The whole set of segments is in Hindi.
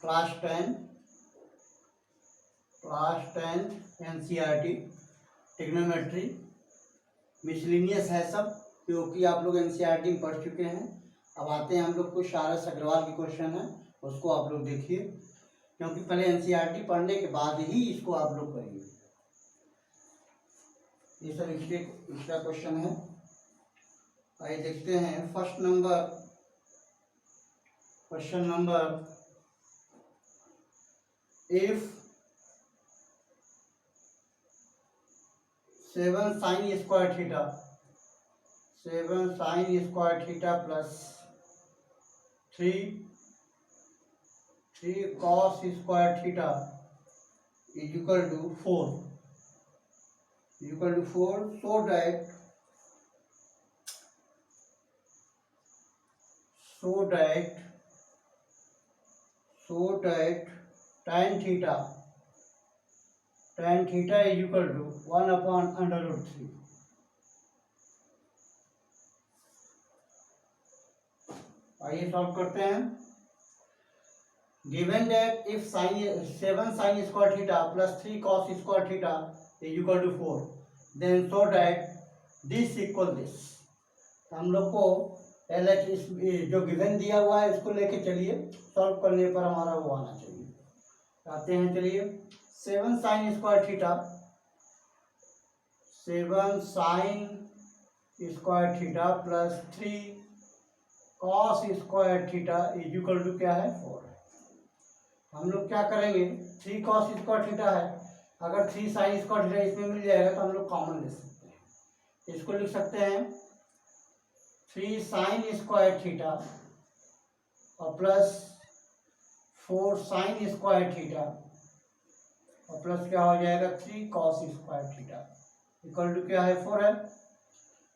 क्लास 10 एनसीईआरटी ट्रिग्नोमेट्री मिसलिनियस है सब, क्योंकि आप लोग एनसीईआरटी में पढ़ चुके हैं। अब आते हैं हम लोग कुछ आर.एस. अग्रवाल की क्वेश्चन है, उसको आप लोग देखिए, क्योंकि पहले एनसीईआरटी पढ़ने के बाद ही इसको आप लोग करिए। ये सब इसका क्वेश्चन है। आइए देखते हैं question number if 7 sin square theta plus 3 cos square theta is equal to 4 so that tan theta is equal to 1/√3। आइए सॉल्व करते हैं। Given that if 7 sin square theta plus 3 cos square theta is equal to 4, then so that this equal this। हम लोग को LH जो गिवन दिया हुआ है इसको लेके चलिए, सॉल्व करने पर हमारा वो आना चाहिए। आते हैं, चलिए 7 sin square theta plus 3 cos square theta is equal to क्या है 4। हम लोग क्या करेंगे, 3 cos square theta है, अगर 3 sin square theta इसमें मिल जाएगा तो हम लोग कॉमन ले सकते हैं। इसको लिख सकते हैं 3 sin square theta और प्लस 4 sin square theta और प्लस क्या हो जाएगा 3 cos square theta equal to क्या है 4 है।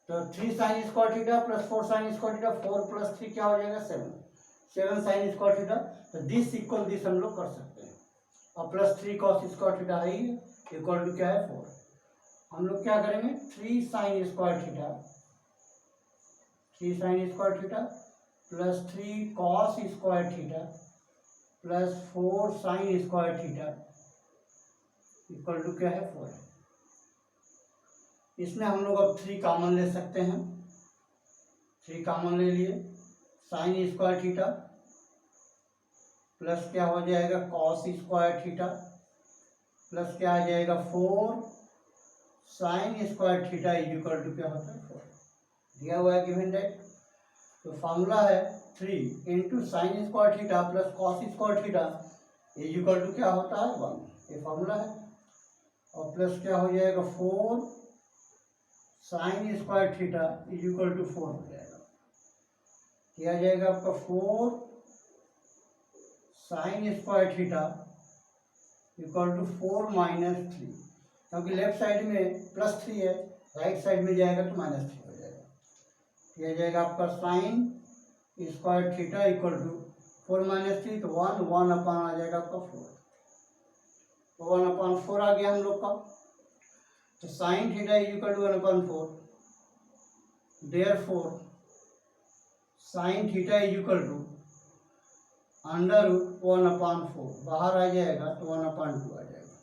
तो 3 sin square theta plus 4 sin square theta, 4 plus 3 क्या हो जाएगा 7 sin square theta। तो दिस इक्वल दिस हम लोग कर सकते हैं, और प्लस 3 cos square theta है इक्वल टू क्या है 4। हम लोग क्या करेंगे 3 sin square theta plus 3 cos square theta plus 4 sin square theta equal to क्या है 4। इसमें हम लोग अब 3 कॉमन ले सकते हैं। 3 कॉमन ले लिए, sin स्क्वायर थीटा प्लस क्या हो जाएगा cos स्क्वायर थीटा प्लस क्या आ जाएगा 4 sin square theta is equal to क्या होता है 4। दिया हुआ है गिवन दैट। तो फॉर्मूला है 3 into sine square theta plus cos square theta is equal to क्या होता है 1। ये फॉर्मूला है। और प्लस क्या हो जाएगा 4 sin square theta is equal to 4 हो जाएगा। किया जाएगा आपका 4 sin square theta equal to 4 minus 3, क्योंकि लेफ्ट साइड में प्लस 3 है, राइट साइड में जाएगा तो माइनस 3 हो जाएगा। किया जाएगा आपका sin square theta equal to 4 minus 3, तो 1 अपान आ जाएगा आपका 4। तो 1/4 आ गया हम लोग का। तो sine theta is equal to 1/4, therefore sine theta is equal to √1/4, बाहर आ जाएगा तो 1/2 आ जाएगा।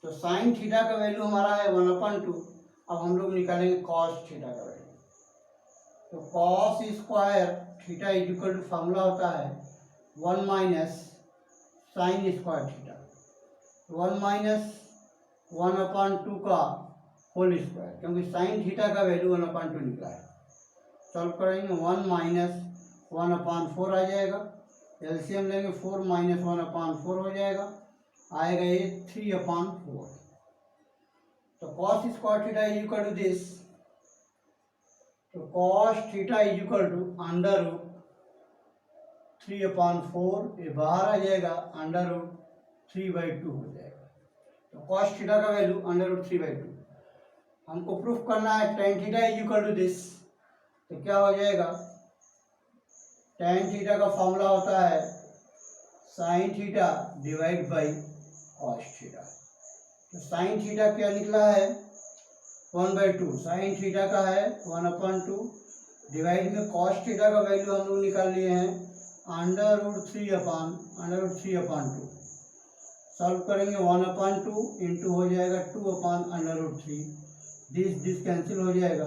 तो साइन थीटा का वैल्यू हमारा है 1/2। अब हम लोग निकालेंगे कॉस थीटा का वैल्यू। तो cos square theta is equal to formula होता है 1 minus sine square theta, 1 minus 1/2 का होल स्क्वायर, क्योंकि साइन थीटा का वैल्यू 1/2 निकला है। सॉल्व करेंगे 1 माइनस 1/4 आ जाएगा, एलसीएम लेंगे 4 माइनस 1/4 हो जाएगा, आएगा ये 3/4। तो cos square theta is equal to this, तो cos theta is equal to √3/4, ये बाहर आ जाएगा √3/2 हो जाएगा। तो कॉस थीटा का वैल्यू √3/2। हमको प्रूफ करना है tan theta is equal to this, तो क्या हो जाएगा tan थीटा का फॉर्मूला होता है sin theta divide by cos theta. तो sin थीटा क्या निकला है 1/2, sin थीटा का है 1/2, डिवाइड में कॉस थीटा का वैल्यू हम लोग निकाल लिए हैं √3/2 सॉल्व करेंगे 1/2 इंटू हो जाएगा 2/√3, दिस कैंसिल हो जाएगा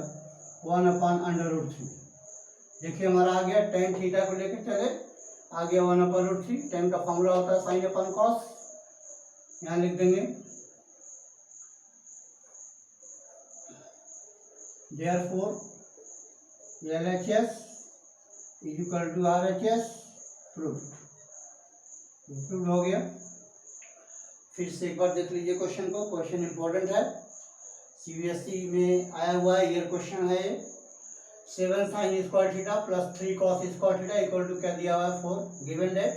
1/√3। देखिए हमारा आ गया tan थीटा को लेकर चले, आ गया 1/√3। tan का फॉर्मूला होता है साइन अपन कॉस, यहाँ लिख देंगे therefore LHS equal to RHS proved हो गया। फिर से एक बार देख लीजिए क्वेश्चन को, क्वेश्चन इंपॉर्टेंट है, CBSE में आया हुआ है, ईयर क्वेश्चन है ये। 7 sin square theta plus 3 cos square theta equal to क्या दिया हुआ है 4 गिवन डेट।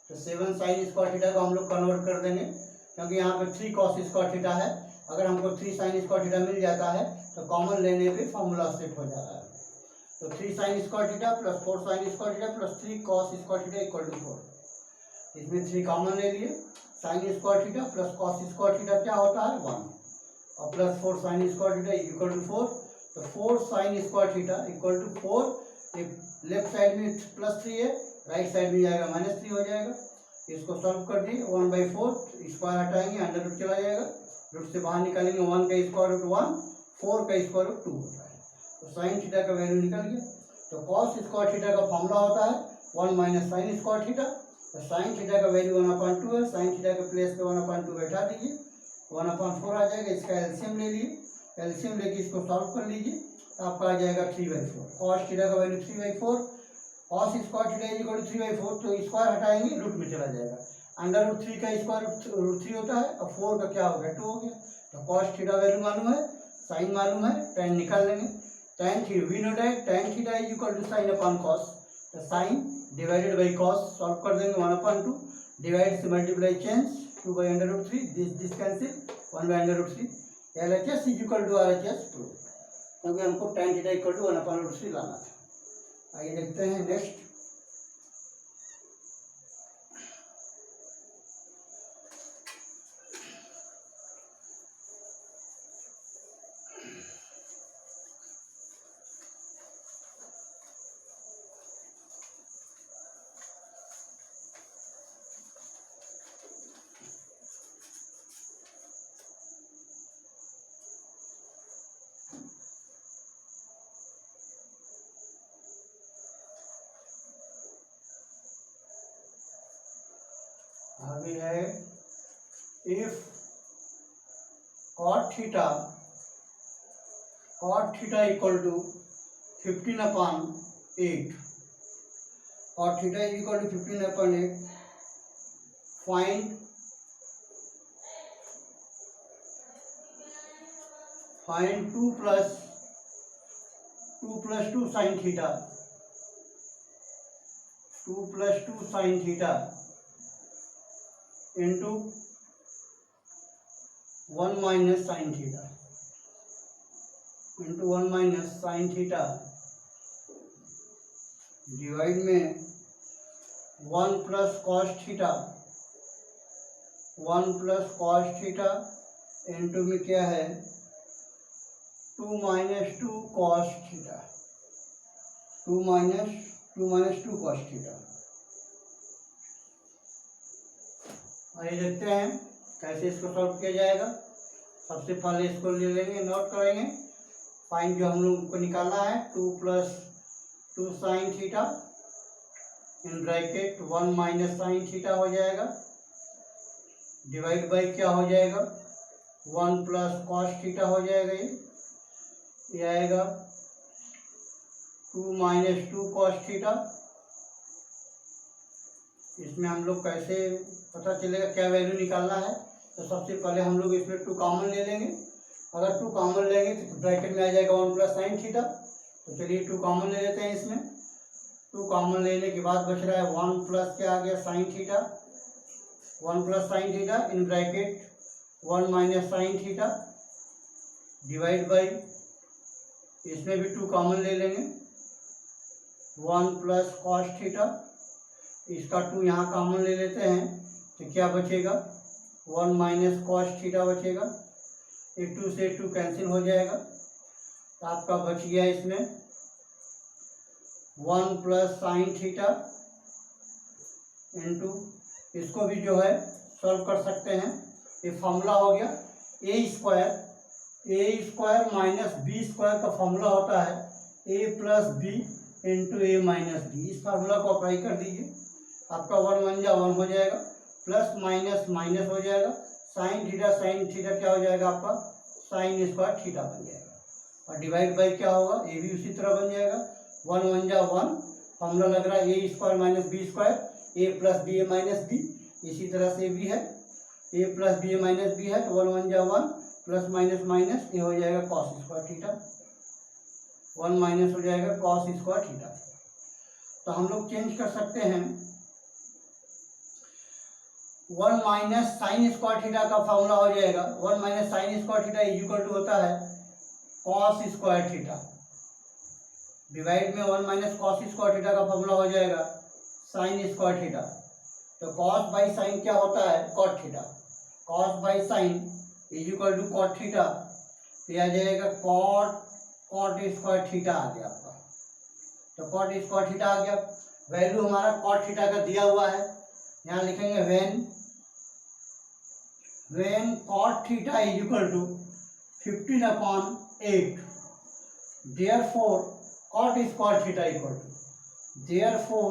तो 7 sin स्क्वायर थीटा को हम लोग कन्वर्ट कर देंगे, क्योंकि यहाँ पे 3 cos स्क्वायर थीटा है। अगर हमको 3 sin स्क्वायर थीटा मिल जाता है तो कॉमन लेने पे फॉर्मूला सेट हो जाता है। तो 3 sin square theta plus 4 sin square theta plus 3 cos square theta equal to 4। इसमें 3 कॉमन ले लिए, sin square theta plus cos square theta क्या होता है 1, और plus 4 sin square theta equal to 4। तो 4 sin square theta equal to 4, left side में +3 है, राइट साइड में जाएगा -3 हो जाएगा। इसको सॉल्व कर दिए 1/4, स्क्वायर हटाएंगे अंडर रूट चला जाएगा, रूट से बाहर निकालेंगे 1 का स्क्वायर रूट 1, 4 का स्क्वायर रूट 2 होता है। तो साइन थीटा का वैल्यू निकल गया। तो cos स्क्वायर थीटा का फॉर्मूला होता है 1 माइनस साइन स्क्वायर थीटा। तो साइन थीटा का वैल्यू 1/2 है, साइन थीटा के प्लेस पे 1/2 बैठा दीजिए, 1/4 आ जाएगा। इसका एलसीएम ले लिए, एलसीएम लेके इसको सॉल्व कर लीजिए, तो आपका आ जाएगा 3/4। cos थीटा का value 3/4, cos square theta equal to 3/4, तो स्क्वायर हटाएंगे रूट में चला जाएगा। अंडर रूट 3 का स्क्वायर रूट 3 होता है, और 4 का क्या हो गया 2 हो गया। तो cos थीटा वैल्यू मालूम है, साइन मालूम है, tan निकाल लेंगे। tan theta we know that tan theta is equal to sine upon cos। तो sine divided by cos solve कर देंगे 1/2, डिवाइड से multiply change 2/√3, this cancel 1/√3। LHS is equal to RHS prove, क्योंकि हमको tan थीटा इक्वल टू 1/√3 लाना था। आइए देखते हैं नेक्स्ट। आगे है if cot theta equal to 15/8, cot theta is equal to 15/8, find 2 + 2 sin theta, 2 + 2 sin theta into 1 minus sine theta, into 1 minus sine theta, divide में 1 plus cos theta, 1 plus cos theta into में क्या है 2 minus 2 cos theta, 2 minus 2 cos theta. आइए देखते हैं कैसे इसको सॉल्व किया जाएगा। सबसे पहले इसको ले लेंगे, नोट करेंगे। फाइन जो हम लोग को निकालना है 2 + 2 sin theta in bracket 1 minus sine theta हो जाएगा, डिवाइड बाई क्या हो जाएगा 1 प्लस कॉस थीटा हो जाएगा। ये आएगा 2 माइनस 2 कॉस थीटा। इसमें हम लोग कैसे पता चलेगा क्या वैल्यू निकालना है, तो सबसे पहले हम लोग इसमें 2 कॉमन ले लेंगे। अगर 2 कॉमन लेंगे तो ब्रैकेट में आ जाएगा 1 प्लस साइन थीटा। तो चलिए 2 कॉमन ले लेते हैं। इसमें 2 कॉमन लेने के बाद बच रहा है 1 प्लस क्या आ गया sine theta, 1 plus sine theta in bracket 1 minus sine theta, divide by इसमें भी 2 कॉमन ले लेंगे 1 प्लस कॉस थीटा, इसका 2 यहाँ कॉमन ले लेते हैं तो क्या बचेगा 1 माइनस कॉस थीटा बचेगा। ये 2 से 2 कैंसिल हो जाएगा, तो आपका बच गया इसमें 1 प्लस साइन थीटा इंटू, इसको भी जो है सॉल्व कर सकते हैं। ये फॉर्मूला हो गया A square minus B square का फॉर्मूला होता है ए प्लस बी इंटू ए माइनस बी। इस फार्मूला को अप्लाई कर दीजिए, आपका 1 1 जा 1 हो जाएगा, प्लस माइनस माइनस हो जाएगा, साइन थीटा क्या हो जाएगा आपका साइन स्क्वायर थीटा बन जाएगा, और डिवाइड बाई क्या होगा ए भी उसी तरह बन जाएगा, 1 1 जा 1, फॉर्मूला लग रहा है ए square minus B square A plus B A minus B. इसी तरह से भी है ए plus B A minus B है तो 1 1 जा 1 प्लस माइनस माइनस ये हो जाएगा कॉस स्क्वायर थीटा, 1 माइनस हो जाएगा कॉस स्क्वायर थीटा। तो हम लोग चेंज कर सकते हैं, 1 माइनस साइन स्क्वायर थीटा का फॉर्मूला हो जाएगा 1 minus sine square theta equal to होता है कॉस स्क्वायर थीटा, डिवाइड में 1 माइनस कॉस स्क्वायर थीटा का फॉर्मूला हो जाएगा साइन स्क्वायर थीटा। तो कॉस बाई साइन क्या होता है cot theta, cos by sine is equal to cot theta, तो आ जाएगा कॉट स्क्वायर थीटा आ गया आपका। तो कॉट स्क्वायर थीटा आ गया, वैल्यू हमारा कॉट थीटा का दिया हुआ है, यहाँ लिखेंगे when cot theta is equal to 15/8 therefore cot square theta equal to, therefore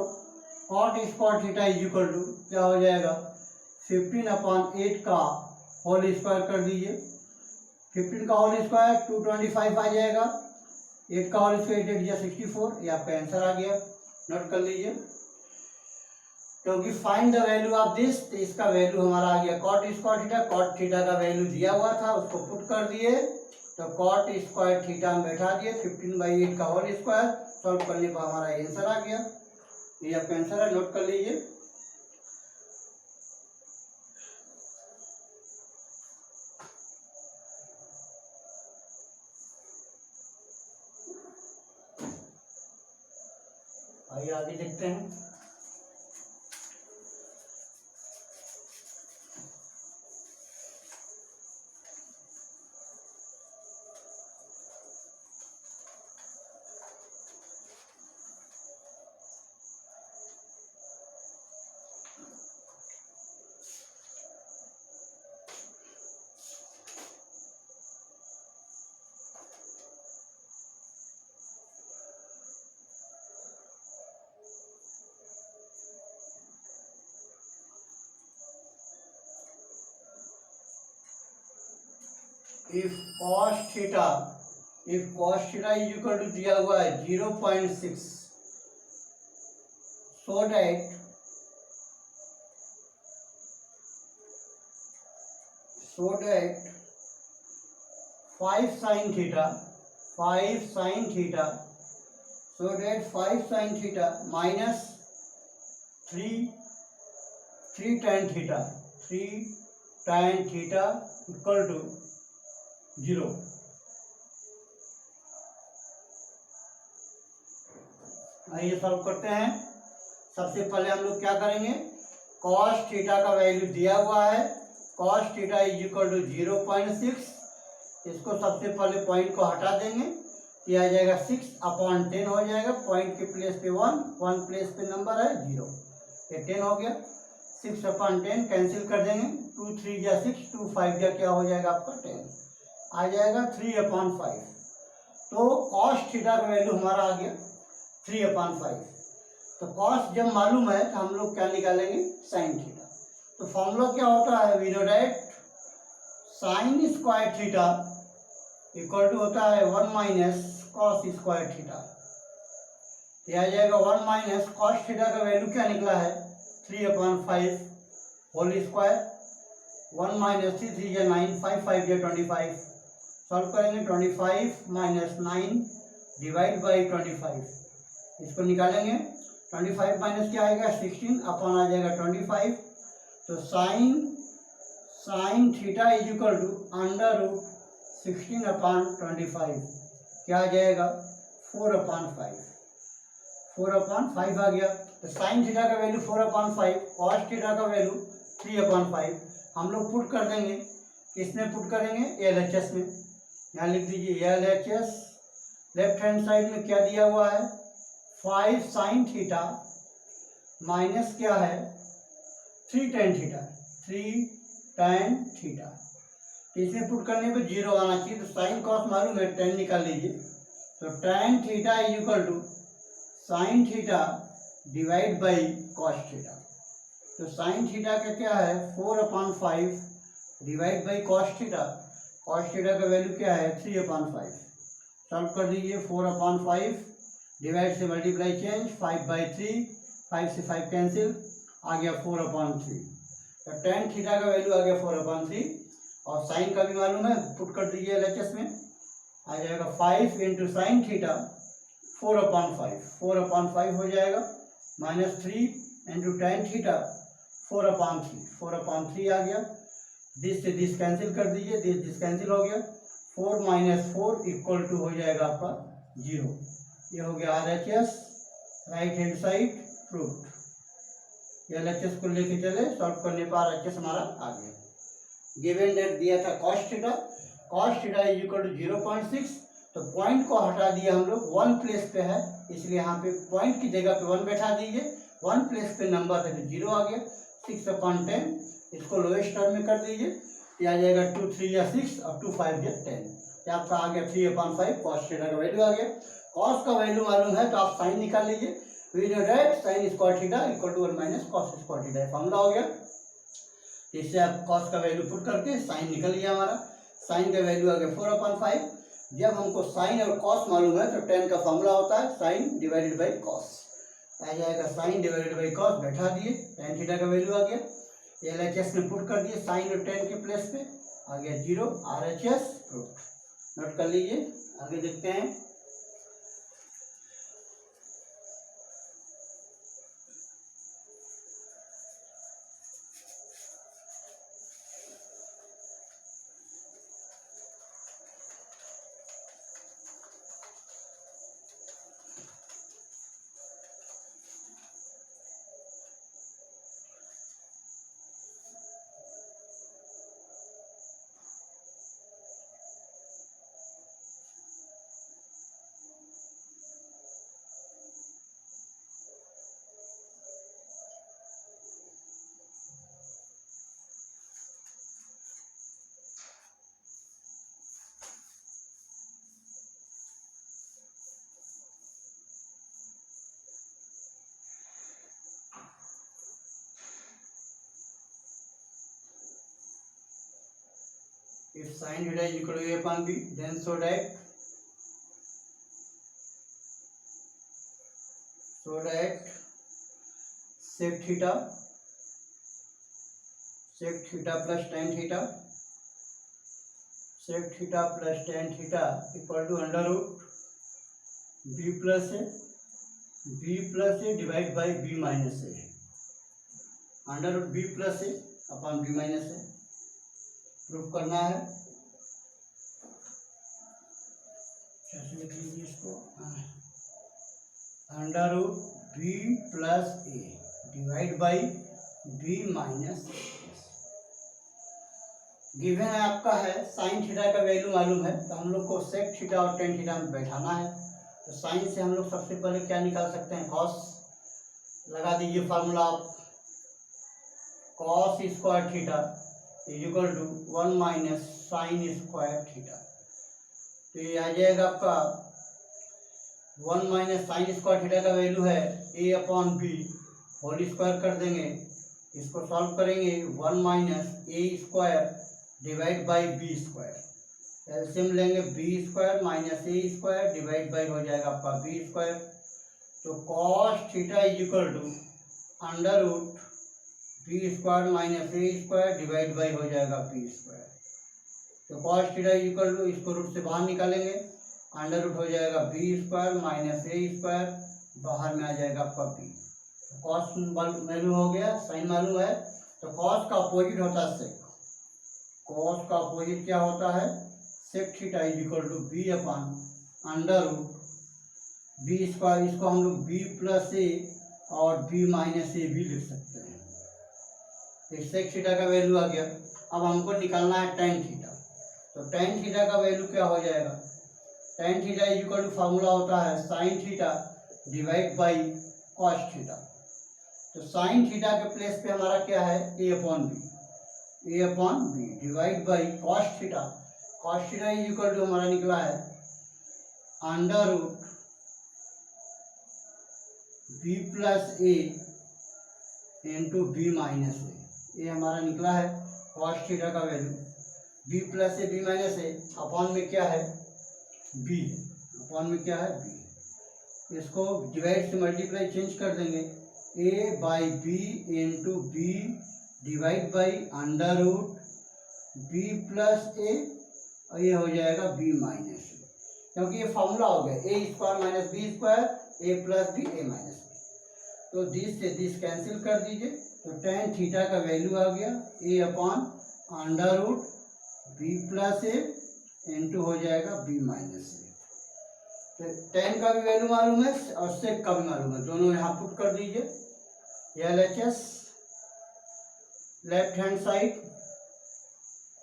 cot square theta is equal to क्या हो जाएगा 15/8 का होल स्क्वायर कर दीजिए, 15 का होल स्क्वायर 225 आ जाएगा, 8 का होल स्क्वायर 8 या 64, ये आपका आंसर आ गया, नोट कर लीजिए। क्योंकि find the value of this, तो इसका वैल्यू हमारा आ गया कॉट थीटा का वैल्यू दिया हुआ था उसको पुट कर दिए, तो कॉट स्क्वायर थीटा में बैठा दिए, 15/8 का होल स्क्वायर सॉल्व करने पर हमारा आंसर आ गया, ये आपका आंसर है, नोट कर लीजिए। आइए आगे देखते हैं। if cos theta is equal to दिया हुआ है 0.6, so that 5 sin theta minus 3 tan theta equal to 0। आइए सॉल्व करते हैं। सबसे पहले हम लोग क्या करेंगे, cos थीटा का वैल्यू दिया हुआ है, cos theta is equal to 0.6, इसको सबसे पहले पॉइंट को हटा देंगे, ये आ जाएगा 6/10 हो जाएगा, पॉइंट के प्लेस पे 1 प्लेस पे नंबर है 0, ये 10 हो गया, 6/10 कैंसिल कर देंगे, 2 3 या 6, 2 5 या क्या हो जाएगा आपका 10 आ जाएगा 3/5। तो cos थीटा का वैल्यू हमारा आ गया 3/5। तो cos जब मालूम है तो हम लोग क्या निकालेंगे sin थीटा। तो फॉर्मूला क्या होता है, we know that sin square theta equal to होता है 1 माइनस cos स्क्वायर थीटा, ये आ जाएगा 1 माइनस cos थीटा का वैल्यू क्या निकला है 3/5 होल स्क्वायर, 1 माइनस 3 3 या 9, 5 5 या 25, सॉल्व करेंगे 25 माइनस 9 डिवाइड बाई 25, इसको निकालेंगे 25 माइनस क्या आएगा 16 अपॉन आ जाएगा 25, तो sine theta is equal to √16/25 क्या आ जाएगा 4/5 आ गया। तो साइन थीटा का वैल्यू 4/5, कॉस थीटा का वैल्यू 3/5, हम लोग पुट कर देंगे, किसमें पुट करेंगे LHS में, यहाँ लिख दीजिए LHS, लेफ्ट हैंड साइड में क्या दिया हुआ है 5 sin थीटा माइनस क्या है 3 tan थीटा, 3 tan थीटा। इसमें पुट करने पे 0 आना चाहिए, तो साइन कॉस मालूम है, tan निकाल लीजिए। तो tan theta is equal to sine theta divide by cos theta. तो साइन थीटा का क्या है 4/5 divide by cos theta. Cos theta का वैल्यू क्या है 3/5। सॉल्व कर दीजिए, 4/5 डिवाइड से मल्टीप्लाई चेंज, 5/3, 5 से 5 कैंसिल, आ गया 4/3। तो tan थीटा का वैल्यू आ गया 4/3 और साइन का भी मालूम है, पुट कर दीजिए LHS में, आ जाएगा 5 इंटू साइन थीटा 4/5, 4/5 हो जाएगा, -3 इंटू tan थीटा 4/3, 4/3 आ गया। दिस से दिस कैंसिल कर दीजिए, दिस कैंसिल हो गया, 4 - 4 इक्वल टू हो जाएगा आपका 0। ये हो गया RHS, right hand side proof. LHS को लेके चले, सॉल्व करने पर RHS हमारा आ गया। गिवन डेट दिया था cos theta, cos theta is equal to 0.6। तो पॉइंट को हटा दिया हम लोग, 1 प्लेस पे है, इसलिए यहाँ पे पॉइंट की जगह पे 1 बैठा दीजिए, 1 प्लेस पे नंबर है तो 0 आ गया, 6/10। इसको लोएस्ट टर्म में कर दीजिए, तो आ जाएगा 2 3 या 6 और 2 5 या 10। तो आपका आ गया 3/5, cos थीटा का वैल्यू आ गया। cos का वैल्यू मालूम है तो आप साइन निकाल लीजिए, sine square theta equal to 1 - cos square theta, formula हो गया। इससे आप cos का वैल्यू पुट करके साइन निकल गया हमारा, साइन का वैल्यू आ गया 4/5। जब हमको साइन और cos मालूम है तो tan का फॉर्मूला होता है साइन डिवाइडेड बाई cos, आ जाएगा साइन डिवाइडेड बाई cos, बैठा दिए, tan थीटा का वैल्यू आ गया, LHS में पुट कर दिए साइन और tan के प्लेस पे, आ गया 0, RHS प्रूफ। नोट कर लीजिए, आगे देखते हैं। If sin theta is equal to A/B, then so that sec theta plus tan theta, sec theta plus tan theta equal to under root b plus a divide by b minus a, under root b plus a upon b minus a proof करना है। लिख लीजिए इसको, under root b plus a divide by b minus a। Given है आपका है साइन थीटा का वैल्यू मालूम है, तो हम लोग को सेक थीटा और टेन थीटा में बैठाना है। तो साइन से हम लोग सबसे पहले क्या निकाल सकते हैं, कॉस लगा दीजिए फार्मूला आप, cos square theta is equal to 1 minus sine square theta. तो ये आ जाएगा आपका 1 माइनस साइन स्क्वायर थीटा का वैल्यू है a/b, होल स्क्वायर कर देंगे, इसको सॉल्व करेंगे, 1 minus a square divide by B square, LCM लेंगे, B square minus A square divide by हो जाएगा आपका बी स्क्वायर। तो cos theta is equal to under root B square minus A square divide by हो जाएगा बी स्क्वायर। तो cos theta is equal to, इसको रूट से बाहर निकालेंगे, अंडर रूट हो जाएगा B square minus A square, बाहर में आ जाएगा आपका बी। तो कॉस वैल्यू हो गया, साइन मालूम है, तो कॉस का अपोजिट होता है सेक, कॉस का अपोजिट क्या होता है, sec theta is equal to B upon under root B square, इसको हम लोग बी प्लस ए और बी माइनस ए भी लिख सकते हैं। तो सेक थीटा का वैल्यू आ गया। अब हमको निकालना है टेन थीटा, तो टेन थीटा का वैल्यू क्या हो जाएगा, tan theta is equal to formula होता है sine theta divide by cos theta. तो साइन थीटा के प्लेस पे हमारा क्या है, A upon B divide by cos theta is equal to हमारा निकला है under root B plus A into B minus A. ये हमारा निकला है कॉस थीटा का value, B plus A B minus A, upon में क्या है बी, अपॉन में क्या है बी। इसको डिवाइड से मल्टीप्लाई चेंज कर देंगे, A by B into B divide by under root B plus A, और ये हो जाएगा बी माइनस ए, क्योंकि ये फॉर्मूला हो गया A square minus B square A plus B A minus B. तो दिस से दिस कैंसिल कर दीजिए, तो टेन थीटा का वैल्यू आ गया A upon under root B plus A into हो जाएगा बी माइनस ए। तो टेन का भी वैल्यू मालूम है और सेक का भी मालूम है, दोनों यहाँ पुट कर दीजिए। LHS left hand side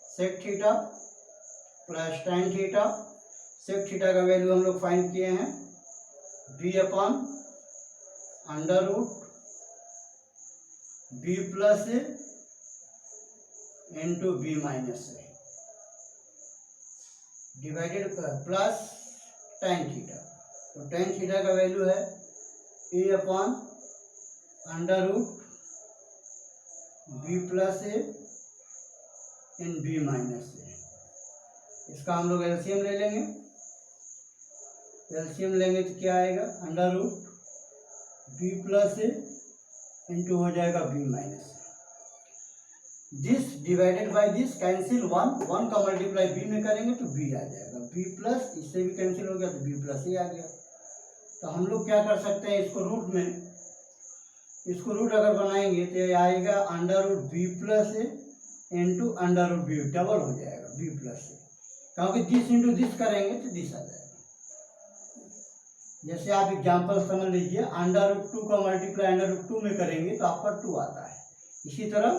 sec theta plus tan theta, sec theta का वैल्यू हम लोग फाइंड किए हैं B upon under root B plus A into B minus A divided plus tan theta. तो टेन थीटा का वैल्यू है A upon under root B plus A in B minus A. इसका हम लोग एलसीएम ले लेंगे, एलसीएम लेंगे तो क्या आएगा under root B plus A into हो जाएगा B minus A. This divided by this cancel, one का मल्टीप्लाई बी में करेंगे तो बी आ जाएगा, बी प्लस इससे भी कैंसिल हो गया तो बी प्लस ए आ गया। तो हम लोग क्या कर सकते हैं, इसको रूट में, इसको रूट अगर बनाएंगे तो ये आएगा under root B plus A into under root B, double हो जाएगा बी प्लस ए, क्योंकि दिस इंटू दिस करेंगे तो दिस आ जाएगा। जैसे आप एग्जाम्पल समझ लीजिए, अंडर रूट 2 का मल्टीप्लाई अंडर रूट 2 में करेंगे तो आपका 2 आता है। इसी तरह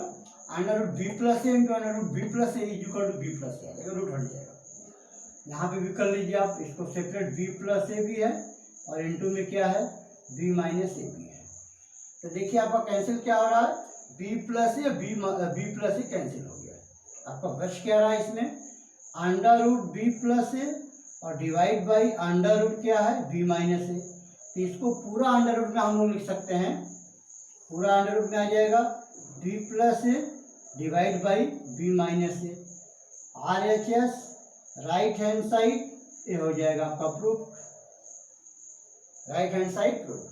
under root B plus A into under root B plus A is equal to B plus A आएगा, रूट हट जाएगा। यहाँ पे भी कर लीजिए आप, इसको सेपरेट बी प्लस ए भी है और इंटू में क्या है बी माइनस ए भी है। तो देखिए आपका कैंसिल क्या हो रहा है, B plus A B plus A cancel हो गया। आपका बच क्या रहा है इसमें under root B plus A और डिवाइड बाई अंडर रूट क्या है बी माइनस ए। तो इसको पूरा अंडर रूट में हम लोग लिख सकते हैं, पूरा अंडर रूट में आ जाएगा B plus A divide by B minus A. RHS right hand side, ये हो जाएगा आपका proof, right hand side proof.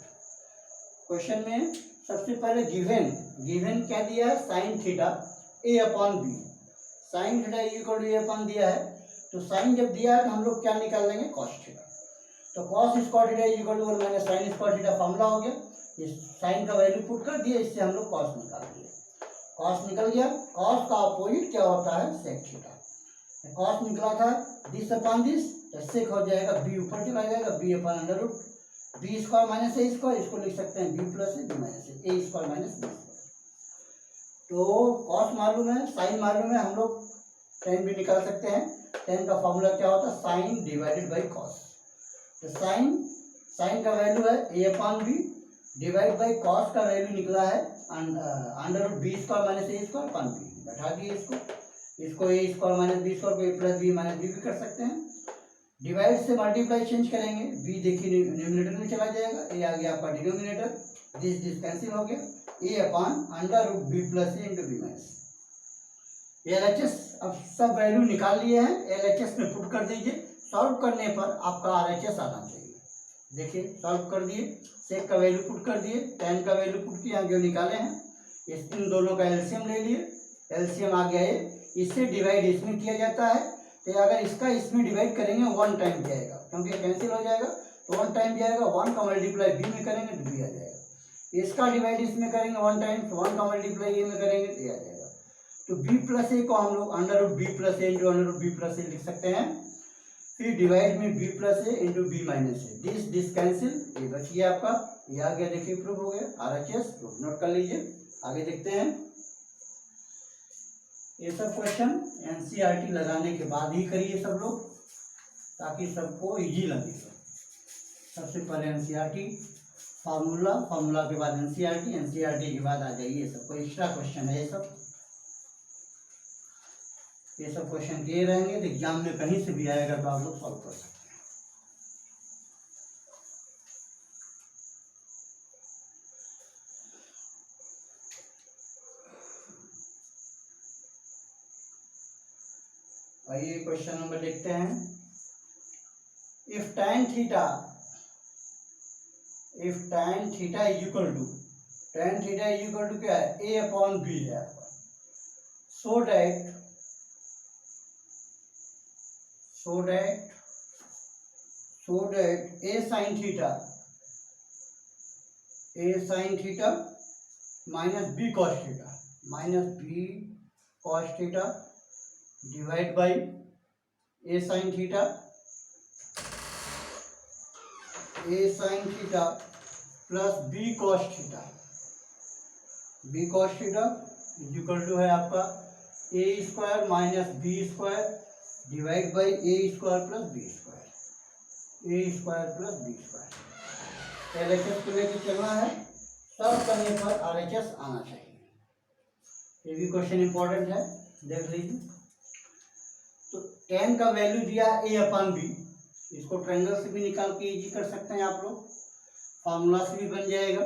Question में सबसे पहले गिवन क्या दिया है sine theta A upon B, sine theta equal to A upon दिया है। तो साइन जब दिया है तो हम लोग क्या निकाल लेंगे कॉस थीटा। तो cos square theta equal to 1 minus sine square theta formula हो गया। इस साइन का वैल्यू पुट कर दिया, इससे हम लोग कॉस निकाल दिए, कॉस निकल गया। कॉस का अपोजिट क्या होता है सेक थीटा। कॉस निकला था दिस अपॉन दिस, तो सेक हो जाएगा बी ऊपर चला जाएगा, B upon under root B square minus A square, इसको लिख सकते हैं B plus A B minus A square minus B square. तो कॉस मालूम है, साइन मालूम है, हम लोग टेन भी निकाल सकते हैं। टेन का फॉर्मूला क्या होता है साइन डिवाइडेड बाई कॉस। तो साइन का वैल्यू है A upon B divide by cos का वैल्यू निकला है under root B square minus A square upon B. बैठा दिए इसको A square minus B square को A plus B minus B भी कर सकते हैं। डिवाइड से मल्टीप्लाई चेंज करेंगे, बी देखिए न्यूमिनेटर में चला जाएगा, ए आ गया आपका डिनोमिनेटर, दिस कैंसिल हो गया, A upon under root B plus A into B minus. LHS अब सब वैल्यू निकाल लिए हैं, LHS में पुट कर दीजिए। सॉल्व करने पर आपका RHS आना चाहिए। देखिए सॉल्व कर दिए, सेक का वैल्यू पुट कर दिए, टेन का वैल्यू पुट किया, जो निकाले हैं इन दोनों का एलसीएम ले लिए, एलसीएम आ गया है, इससे डिवाइड इसमें किया जाता है। तो अगर इसका इसमें डिवाइड करेंगे 1 टाइम जाएगा, क्योंकि कैंसिल हो जाएगा तो 1 टाइम जाएगा, 1 का मल्टीप्लाई बी में करेंगे तो बी आ जाएगा। इसका डिवाइड इसमें करेंगे 1 टाइम, तो 1 का मल्टीप्लाई ए में करेंगे तो ए आ जाएगा। तो बी प्लस ए को हम लोग under root B plus A into under root B plus A लिख सकते हैं। फिर डिवाइड में B plus A into B minus A, this cancel, ये बच गया आपका, ये आ गया। देखिए प्रूफ हो गया, RHS प्रूफ नोट कर लीजिए। आगे देखते हैं, ये सब क्वेश्चन NCERT लगाने के बाद ही करिए सब लोग, ताकि सबको इजी लगे। सबसे पहले NCERT फार्मूला के बाद एनसीईआरटी, एनसीईआरटी के बाद आ जाइए ये सब कोई एक्स्ट्रा क्वेश्चन है। ये सब क्वेश्चन दिए रहेंगे तो एग्जाम में कहीं से भी आएगा तो आप लोग सॉल्व कर सकते हैं। आइए क्वेश्चन नंबर देखते हैं। If tan theta is equal to क्या है, a अपॉन b है आपका, so that a sin theta minus b cos theta divide by a sin theta plus b cos theta equal to है आपका a square minus b square divide by a square plus b square. LHS को लेकर चलना है, सब करने पर RHS आना चाहिए। ये भी क्वेश्चन इंपॉर्टेंट है, देख लीजिए। तो tan का वैल्यू दिया a अपॉन b, इसको ट्रायंगल से भी निकाल के इजी कर सकते हैं आप लोग, फार्मूला से भी बन जाएगा,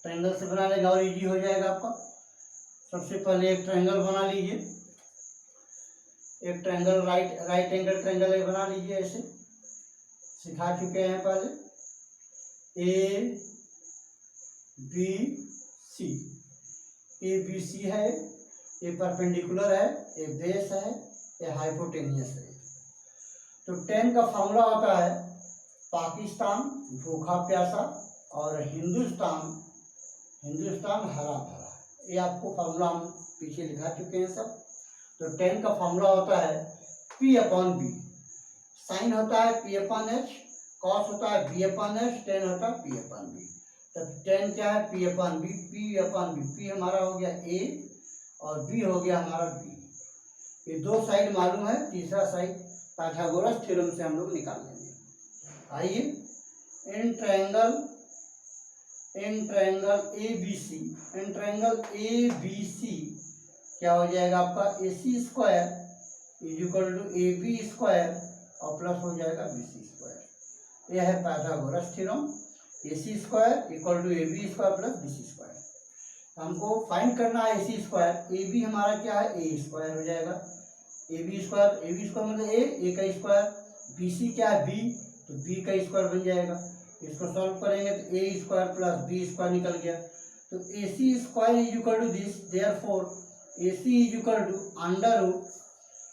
ट्रायंगल से बना लेगा और इजी हो जाएगा आपका। सबसे पहले एक ट्रायंगल बना लीजिए, एक ट्रायंगल राइट एंगल ट्रायंगल बना लीजिए, ऐसे सिखा चुके हैं पहले। ए बी सी है, ये परपेंडिकुलर है, ये बेस है, ये हाइपोटेनियस है। तो tan का फॉर्मूला होता है पाकिस्तान भूखा प्यासा और हिंदुस्तान हरा भरा। ये आपको फॉर्मूला हम पीछे लिखा चुके हैं सब। तो tan का फॉर्मूला होता है p अपॉन बी, साइन होता है p अपॉन एच, कॉस होता है b अपॉन एच, tan होता है p अपॉन बी। तब tan क्या है p अपॉन बी, p हमारा हो गया a और b हो गया हमारा b। ये दो साइड मालूम है, तीसरा साइड पाइथागोरस थ्योरम से हम लोग निकाल लेंगे। आइए, इन ट्रायंगल ABC क्या हो जाएगा आपका, AC square equal to AB square और प्लस हो जाएगा BC स्क्वायर। यह है Pythagoras theorem, AC square equal to AB square plus BC square. हमको फाइंड करना है AC स्क्वायर। AB हमारा क्या है, A स्क्वायर हो जाएगा, AB स्क्वायर मतलब A का स्क्वायर, BC क्या है B, तो B का स्क्वायर बन जाएगा। इसको सॉल्व करेंगे तो A square plus B square निकल गया। तो AC square is equal to this, therefore AC is equal to under root,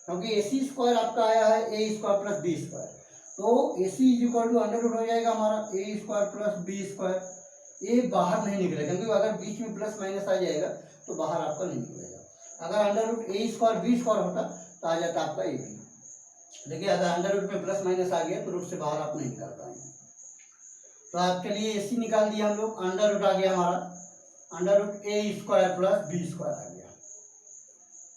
क्योंकि AC स्क्वायर आपका आया है A square plus B square, तो AC is equal to under root हो जाएगा हमारा A square plus B square. ये बाहर नहीं निकलेगा, क्योंकि अगर बीच में प्लस माइनस आ जाएगा तो बाहर आपका नहीं निकलेगा। अगर under root A square B square होता तो आ जाता आपका AB, देखिए अगर अंडर रूट में प्लस माइनस आ गया तो रूट से बाहर आप नहीं निकाल पाएंगे। तो आपके लिए AC निकाल दिया हम लोग, अंडर रूट आ गया हमारा, under root A square plus B square आ गया,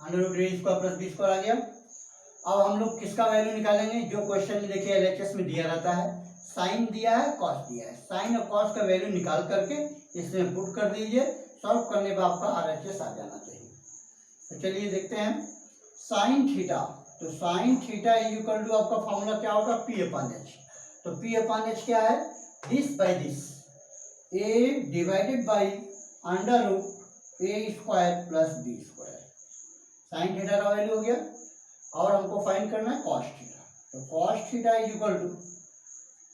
under root A square plus B square आ गया। अब हम लोग किसका वैल्यू निकालेंगे, जो क्वेश्चन में देखिए LHS में दिया रहता है, साइन दिया है कॉस दिया है, साइन और कॉस का वैल्यू निकाल करके इसमें पुट कर दीजिए, सॉल्व करने पर आपका RHS आ जाना चाहिए। तो चलिए देखते हैं साइन थीटा। तो sine theta is equal to आपका फॉर्मूला क्या होगा, P अपॉन एच। तो P अपॉन एच क्या है, this by this, A divided by under root A square plus B square. Sine theta का वैल्यू हो गया, और हमको फाइंड करना है कॉस थीटा। तो cos theta is equal to,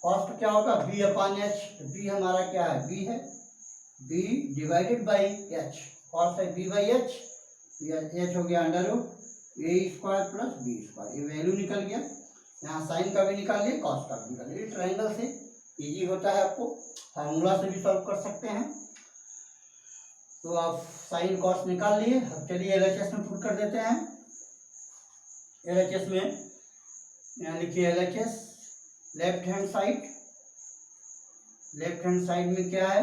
cos क्या होगा B अपॉन एच, तो B हमारा क्या है, B है, B divided by H, cos है B बाई एच, एच हो गया under root A square plus B square. ये वैल्यू निकल गया, यहाँ साइन का भी निकाल लिया, कॉस का भी निकाल लिया। ट्रायंगल से इजी होता है, आपको फार्मूला से भी सॉल्व कर सकते हैं। तो आप साइन कॉस निकाल लिए। अब चलिए LHS में पुट कर देते हैं। LHS में यहाँ लिखिए LHS, लेफ्ट हैंड साइड में क्या है,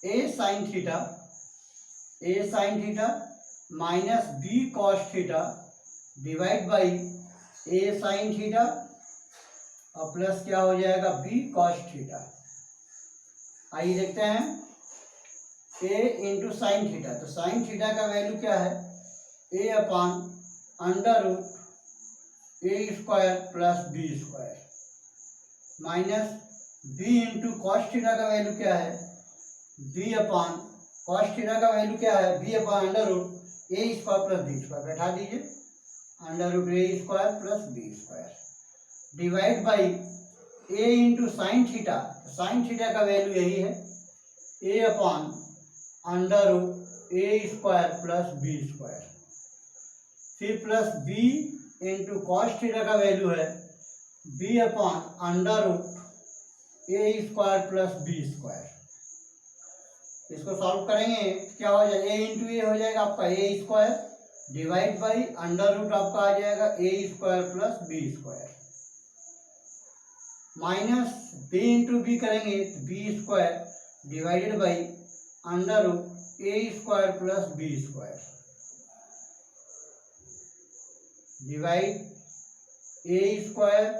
A sine theta minus B cos theta divide by A sine theta और प्लस क्या हो जाएगा B कॉस थीटा। आइए देखते हैं ए इंटू साइन थीटा। तो साइन थीटा का वैल्यू क्या है, A upon under root A square plus B square minus B into cos theta का वैल्यू क्या है, बी अपान कॉस थीटा का वैल्यू क्या है, B upon under root A square plus B square, बैठा दीजिए under root A square plus B square divide by A into sine theta. Sine theta का वैल्यू यही है A upon under root A square plus B square, फिर plus B into cos theta का वैल्यू है B upon under root A square plus B square. इसको सॉल्व करेंगे क्या हो जाएगा, ए इंटू ए हो जाएगा आपका A square divide by under root आपका आ जाएगा A square plus B square minus B into B करेंगे B square divided by under root A square plus B square divide A square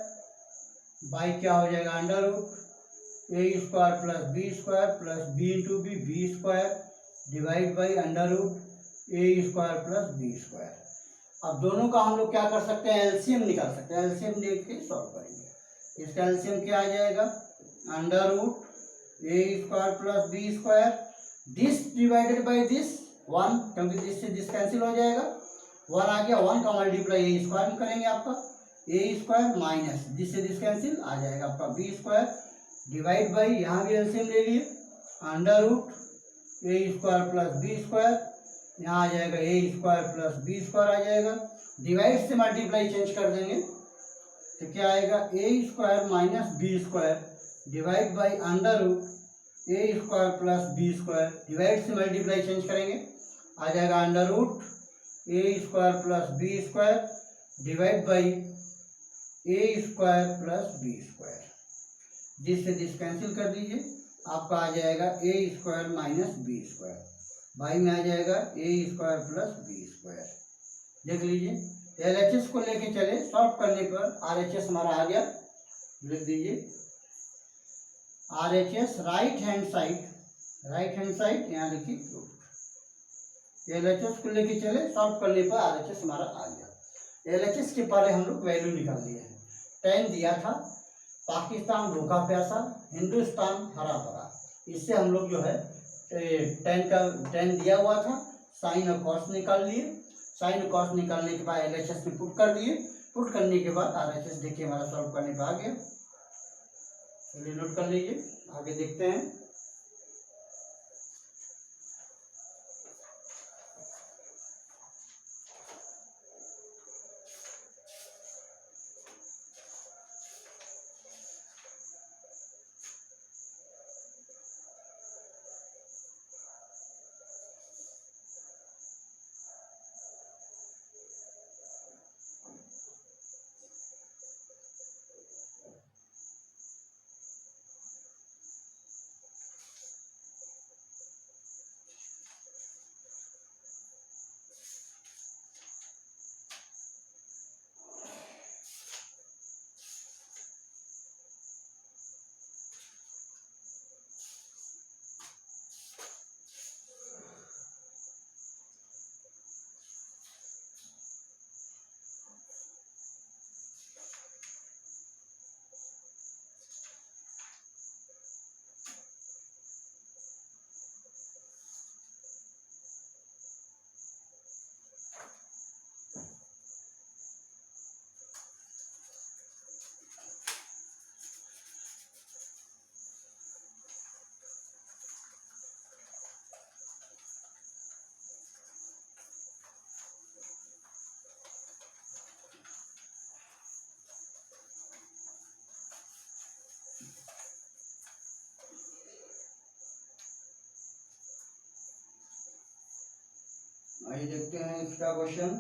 by क्या हो जाएगा under root A square plus B into B B square divide by under root A square plus B square. अब दोनों का हम लोग क्या कर सकते हैं, एलसीएम निकाल सकते हैं। एलसीएम देख के सॉल्व करेंगे। इसका एलसीएम क्या आ जाएगा, under root A square plus B square, this divided by this one, क्योंकि दिस से दिस कैंसिल हो जाएगा, वन आ गया, वन का मल्टीप्लाई ए स्क्वायर में करेंगे आपका ए स्क्वायर माइनस दिस से दिस कैंसिल आ जाएगा आपका बी स्क्वायर डिवाइड बाई यहाँ भी एलसीएम ले लिए under root A square plus B square, यहाँ आ जाएगा A square plus B square आ जाएगा, डिवाइड से मल्टीप्लाई चेंज कर देंगे तो क्या आएगा A square minus B square divide by under root A square plus B square, divide से मल्टीप्लाई चेंज करेंगे आ जाएगा under root A square plus B square divide by A square plus B square, जिससे दिस कैंसिल कर दीजिए आपका आ जाएगा A square minus B square, by में आ जाएगा A square plus B square. देख लीजिए एलएचएस को लेके चले, सॉल्व करने पर आरएचएस हमारा आ गया, लिख दीजिए आरएचएस राइट हैंड साइड यहाँ लिखिए प्रूफ। एलएचएस को लेके चले, सॉल्व करने पर आरएचएस हमारा आ गया। एलएचएस के पहले हम लोग वैल्यू निकाल लिए हैं। 10 दिया था, पाकिस्तान भूखा प्यासा, हिंदुस्तान हरा भरा, इससे हम लोग जो है 10 दिया हुआ था, साइन और कॉस निकाल लिए। साइन और कॉस निकालने के बाद एलएचएस में पुट कर दिए, पुट करने के बाद आरएचएस देखिए हमारा सॉल्व करने पर आ गया। चलिए नोट कर लीजिए, आगे देखते हैं। आइए देखते हैं इसका क्वेश्चन।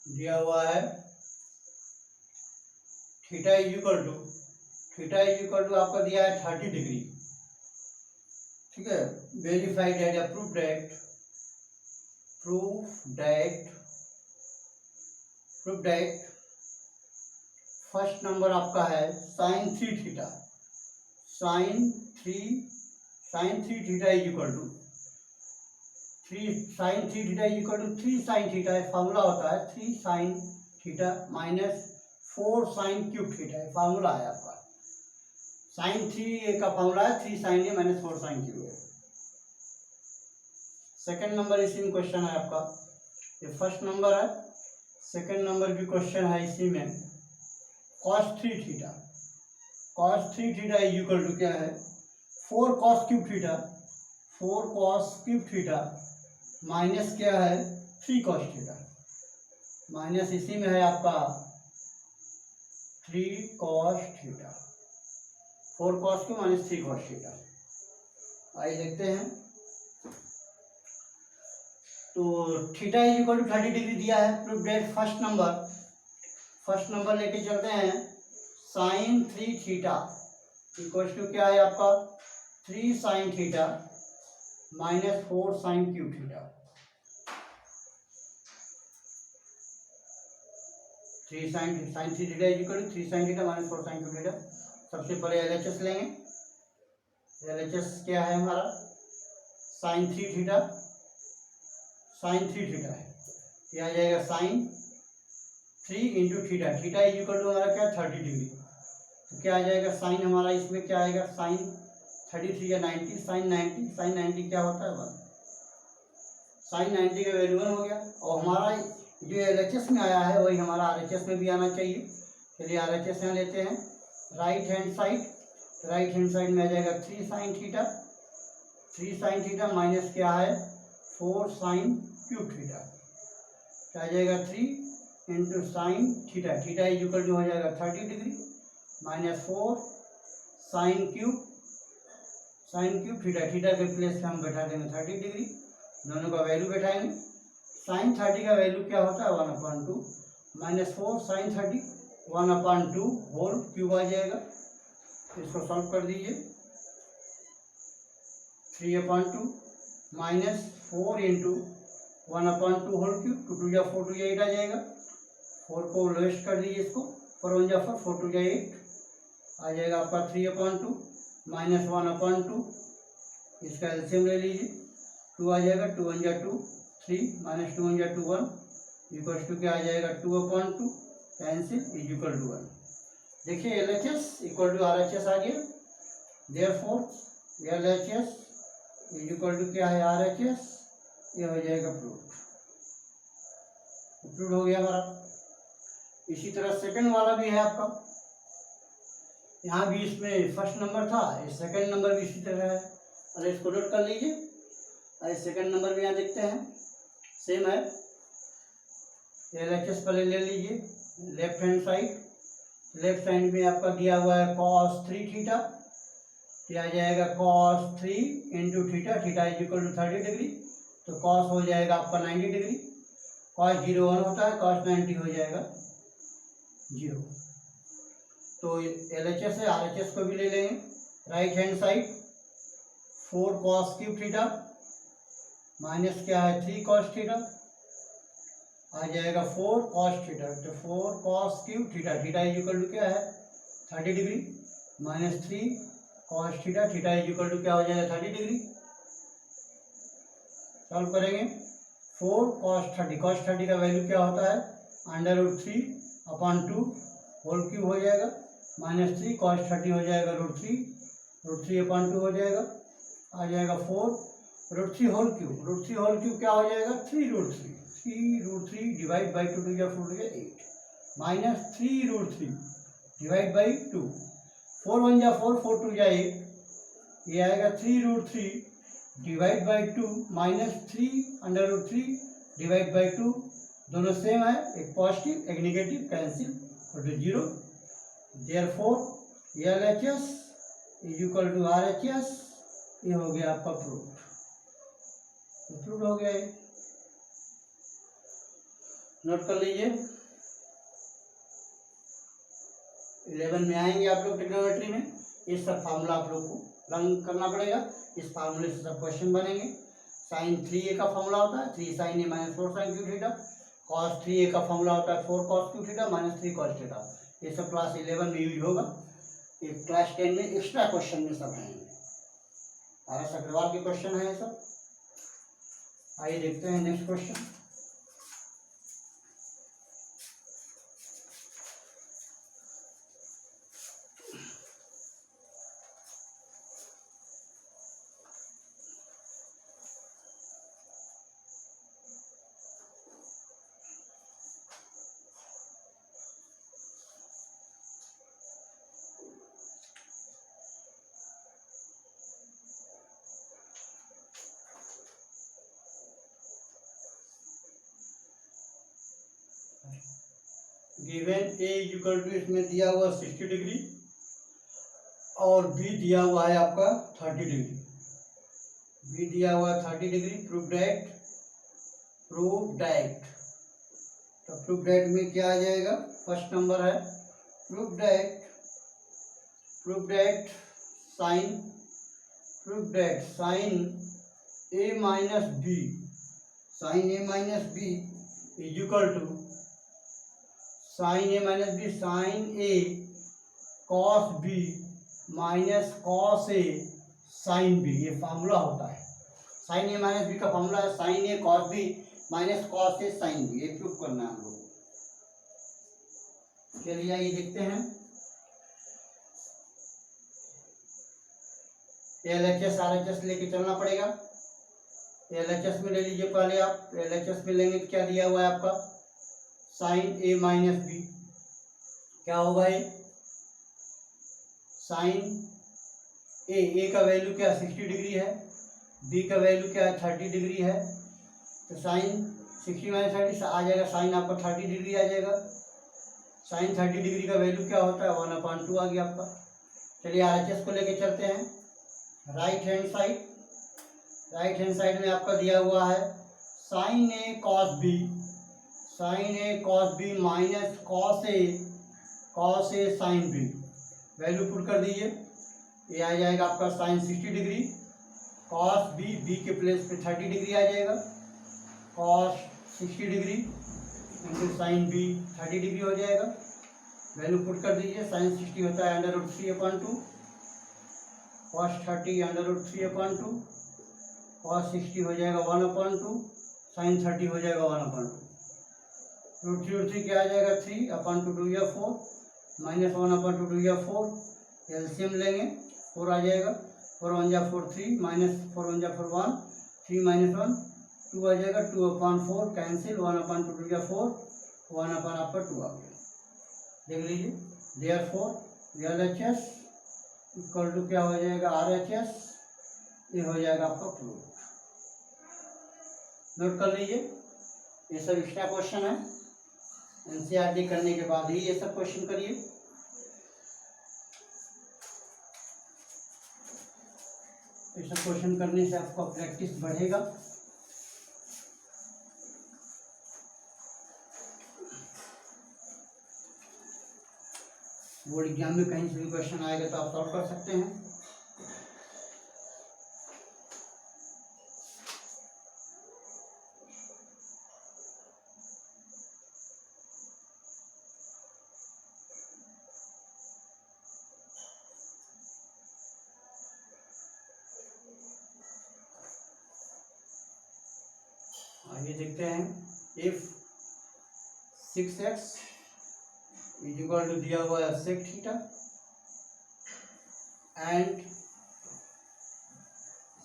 दिया हुआ है थीटा इज इक्वल टू आपका दिया है 30 डिग्री, ठीक है। Verified and approved that proof that first number आपका है sine three theta is equal to three sine theta है, फार्मूला होता है 3 sine theta minus 4 sine cube theta है, फार्मूला है आपका। साइन थ्री का फार्मूला है 3 sine A minus 4 sine cube है। सेकंड नंबर इसी में क्वेश्चन है आपका, ये फर्स्ट नंबर है, सेकंड नंबर भी क्वेश्चन है इसी में। cos 3 theta is equal to क्या है 4 cos क्यूब थीटा माइनस क्या है 3 cos थीटा, माइनस इसी में है आपका 3 cos theta, 4 cos cube minus 3 cos theta. आइए देखते हैं। तो theta is equal to 30 degree दिया है। प्रूफ दैट फर्स्ट नंबर लेके चलते हैं। साइन 3 थीटा इक्वल टू क्या है आपका 3 sine theta minus 4 sine cube theta. 3 sine three theta is equal to 3 sine theta minus 4 sine cube theta. सबसे पहले LHS लेंगे। LHS क्या है हमारा साइन 3 थीटा है, क्या आ जाएगा sine 3 into theta is equal to हमारा क्या 30 डिग्री। तो क्या आ जाएगा साइन हमारा इसमें क्या आएगा साइन 33 या 90 साइन 90 क्या होता है 1, साइन 90 का वैल्यू 1 हो गया। और हमारा जो LHS में आया है वही हमारा RHS में भी आना चाहिए। चलिए RHS यहाँ लेते हैं। राइट हैंड साइड में आ जाएगा 3 साइन थीटा माइनस क्या है 4 साइन क्यूब थीटा, क्या आ जाएगा 3 into sine theta is equal to हो जाएगा 30 degree minus 4 sine cube theta के प्लेस पे हम बैठा देंगे 30 डिग्री, दोनों का वैल्यू बैठाएंगे। साइन 30 का वैल्यू क्या होता है 1/2 माइनस 4 साइन 30 1/2 होल क्यूब आ जाएगा। इसको सॉल्व कर दीजिए। 3/2 माइनस 4 इंटू 1/2 होल क्यूब, 2 2 4 2 8 आ जाएगा। 4 को लोएस्ट कर दीजिए, इसको 4 1 4 4 2 8 आ जाएगा आपका 3/2 माइनस 1/2, इसका एलसीएम ले लीजिए 2 आ जाएगा, 2 1 2 3 माइनस 2 1 2 1 इक्वल टू क्या आ जाएगा 2/2 कैंसिल इज इक्वल टू 1। देखिए LHS इक्वल टू RHS आ गया। Therefore LHS is equal to क्या है RHS, ये हो जाएगा प्रूव हो गया हमारा। इसी तरह सेकंड वाला भी है आपका, यहाँ भी इसमें फर्स्ट नंबर था, ये सेकंड नंबर भी इसी तरह है। अरे इसको नोट कर लीजिए। अरे सेकंड नंबर भी यहाँ देखते हैं, सेम है। LHS पहले ले लीजिए। लेफ्ट साइड में आपका दिया हुआ है cos 3 थीटा, क्या आ जाएगा cos 3 into theta is equal to 30 degree, तो cos हो जाएगा आपका 90 डिग्री। cos 0 1 होता है, cos 90 हो जाएगा 0। तो LHS है, RHS को भी ले लेंगे। Right hand side 4 cos cube theta minus क्या है 3 cos थीटा आ जाएगा 4 cos थीटा, तो 4 cos cube theta is equal to क्या है 30 degree minus 3 cos theta is equal to क्या हो जाएगा 30 डिग्री। सॉल्व करेंगे। 4 cos 30 का वैल्यू क्या होता है √3/2 होल क्यूब हो जाएगा, माइनस 3 cos 30 हो जाएगा √3/2 हो जाएगा, आ जाएगा 4 √3 होल क्यूब क्या हो जाएगा 3√3 डिवाइड बाई 2 या 4 या 8 माइनस 3√3 डिवाइड बाई 2, 4 1 या 4 4 2 या 8, ये आएगा 3√3 divide by 2 minus 3√3 divide by 2, दोनों सेम है, एक पॉजिटिव एक negative, cancel to 0। Therefore LHS is equal to RHS, ये हो गया आपका प्रूफ हो गया। ये नोट कर लीजिए। 11 में आएंगे आप लोग ट्रिग्नोमेट्री में, ये सब फार्मूला आप लोग को रन करना पड़ेगा, इस फार्मूले से सब क्वेश्चन बनेंगे। साइन 3a का फॉर्मूला होता है 3 sin a minus 4 sin Q theta. Cos 3a का फॉर्मूला होता है 4 cos Q theta minus 3 cos theta. ये सब क्लास 11 में यूज होगा, ये क्लास 10 में एक्स्ट्रा क्वेश्चन में सब आएंगे। आर.एस. अग्रवाल के क्वेश्चन है ये सब। आइए देखते हैं next question. Given A equal to इसमें दिया हुआ 60 डिग्री और बी दिया हुआ है आपका 30 डिग्री। बी दिया हुआ है 30 डिग्री। प्रूव दैट तो प्रूव दैट में क्या आ जाएगा? फर्स्ट नंबर है prove that sine A minus B is equal to sine A cos B minus cos A sine B. ये फॉर्मूला होता है। साइन ए माइनस बी का फॉर्मूला है sine A cos B minus cos A sine B. ये प्रूफ करना है हम लोग। चलिए ये देखते हैं। LHS RHS लेके चलना पड़ेगा। LHS में ले लीजिए पहले आप। LHS में लेंगे क्या दिया हुआ है आपका? Sign A minus B. क्या होगा ये? साइन ए का वैल्यू क्या 60 डिग्री है, बी का वैल्यू क्या है 30 डिग्री है। तो साइन 60 माइनस 30 आ जाएगा, साइन आपका 30 डिग्री आ जाएगा। साइन 30 डिग्री का वैल्यू क्या होता है? 1/2 आ गया आपका। चलिए RHS को लेके चलते हैं। राइट हैंड साइड में आपका दिया हुआ है sine A cos B minus cos A sine B. Value put कर दीजिए। ये आ जाएगा आपका साइन 60 डिग्री, कॉस बी के प्लेस पे 30 डिग्री आ जाएगा। Cos 60 degree into sine B 30 degree हो जाएगा। वैल्यू पुट कर दीजिए। साइन 60 होता है √3/2, कॉस 30 √3/2, कॉस 60 हो जाएगा 1/2, साइन 30 हो जाएगा 1/2। √3 क्या आ जाएगा? 3/2 2 या 4 माइनस 1/2 2 या 4। एलसीएम लेंगे 4 आ जाएगा। 4 1 जा 4 3 माइनस 4 1 जा 4 1 3 माइनस 1 2 आ जाएगा। 2/4 कैंसिल 1/2 2 या 4 1/2 आ गया। देख लीजिए। देयरफॉर LHS इक्वल टू क्या हो जाएगा? RHS। ये हो जाएगा आपका प्रूफ। नोट कर लीजिए। ये सब एक्स्ट्रा क्वेश्चन है। NCERT करने के बाद ही ये सब क्वेश्चन करिए। ये सब क्वेश्चन करने से आपका प्रैक्टिस बढ़ेगा। बोर्ड एग्जाम में कहीं से भी क्वेश्चन आएगा तो आप सॉल्व कर सकते हैं। आइए देखते हैं। If 6x is equal to दिया हुआ है sec theta and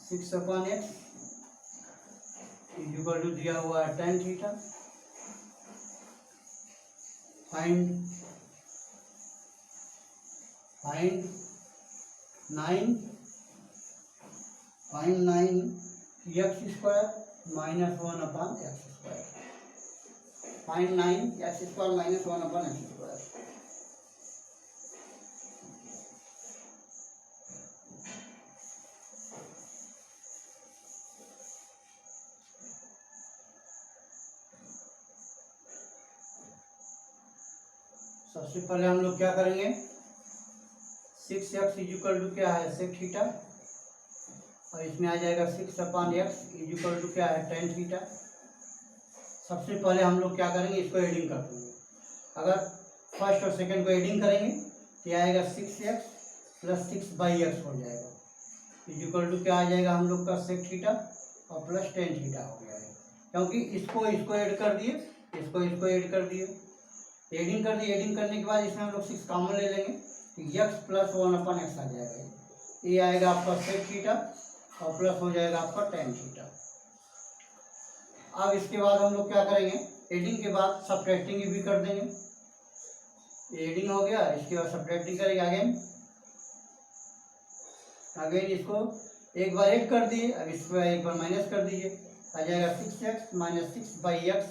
6/x is equal to दिया हुआ है tan theta. Find 9x² minus 1/x²। Find 9x² minus 1/x²। सबसे पहले हम लोग क्या करेंगे? 6x इज इक्वल टू क्या है? sec थीटा और इसमें आ जाएगा 6/x इक्वल टू क्या है, tan थीटा। सबसे पहले हम लोग क्या करेंगे, इसको एडिंग कर देंगे। अगर फर्स्ट और सेकंड को एडिंग करेंगे तो यह आएगा 6x प्लस 6/x हो जाएगा इक्वल टू क्या आ जाएगा हम लोग का sec थीटा और प्लस tan थीटा हो गया है, क्योंकि इसको ऐड कर दिए, इसको ऐड कर दिए, एडिंग कर दी। एडिंग करने के बाद इसमें हम लोग 6 कॉमन ले लेंगे तो x प्लस 1/x आ जाएगा। ये आएगा आपका sec थीटा और प्लस हो जाएगा आपका tan थीटा। अब इसके बाद हम लोग क्या करेंगे, एडिंग के बाद सब्ट्रैक्टिंग भी कर देंगे। एडिंग हो गया, इसके बाद सब्ट्रैक्टिंग करेंगे। अगेन इसको एक बार ऐड कर दिए, अब इसको एक बार माइनस कर दीजिए, आ जाएगा 6x minus 6/x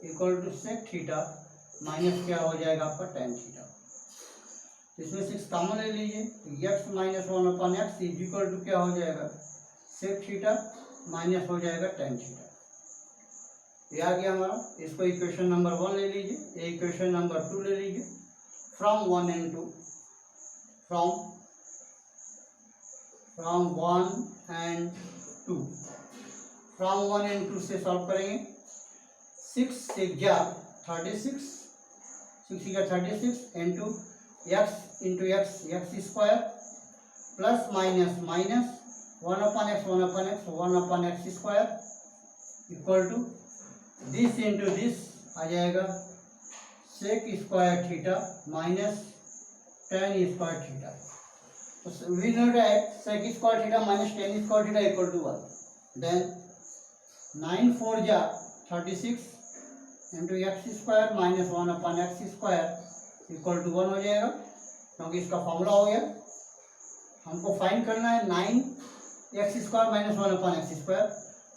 equal to sec theta minus क्या हो जाएगा आपका tan थीटा। इसमें 6 कॉमन ले लीजिए तो x minus 1/x equal to क्या हो जाएगा sec थीटा माइनस हो जाएगा tan थीटा। ये आ गया हमारा। इसको इक्वेशन नंबर 1 ले लीजिए, इक्वेशन नंबर 2 ले लीजिए। From 1 and 2, from 1 and 2, from 1 and 2 से सॉल्व करेंगे। 6 से 36, 6 36 into x square plus minus 1/x square equal to this into this आ जाएगा sec square theta minus tan square theta. तो we know that sec square theta minus tan square theta equal to 1। Then 9 4 36 into x square minus 1/x square equal to 1 हो जाएगा, क्योंकि इसका फॉर्मूला हो गया। हमको फाइंड करना है 9x square minus 1/x square,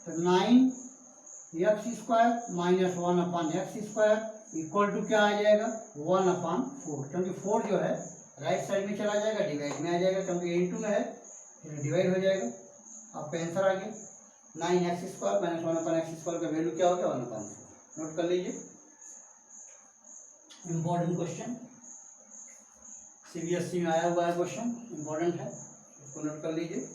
तो 9x square minus 1/x square equal to क्या आ जाएगा 1/4, क्योंकि 4 जो है राइट साइड में चला जाएगा, डिवाइड में आ जाएगा, क्योंकि इंटू में है डिवाइड हो जाएगा। आपका आंसर आ गया 9x square minus 1/x square का वैल्यू क्या हो गया 1/4। नोट कर लीजिए, इम्पोर्टेंट क्वेश्चन, CBSE में आया हुआ है क्वेश्चन, इम्पोर्टेंट है, इसको नोट कर लीजिए।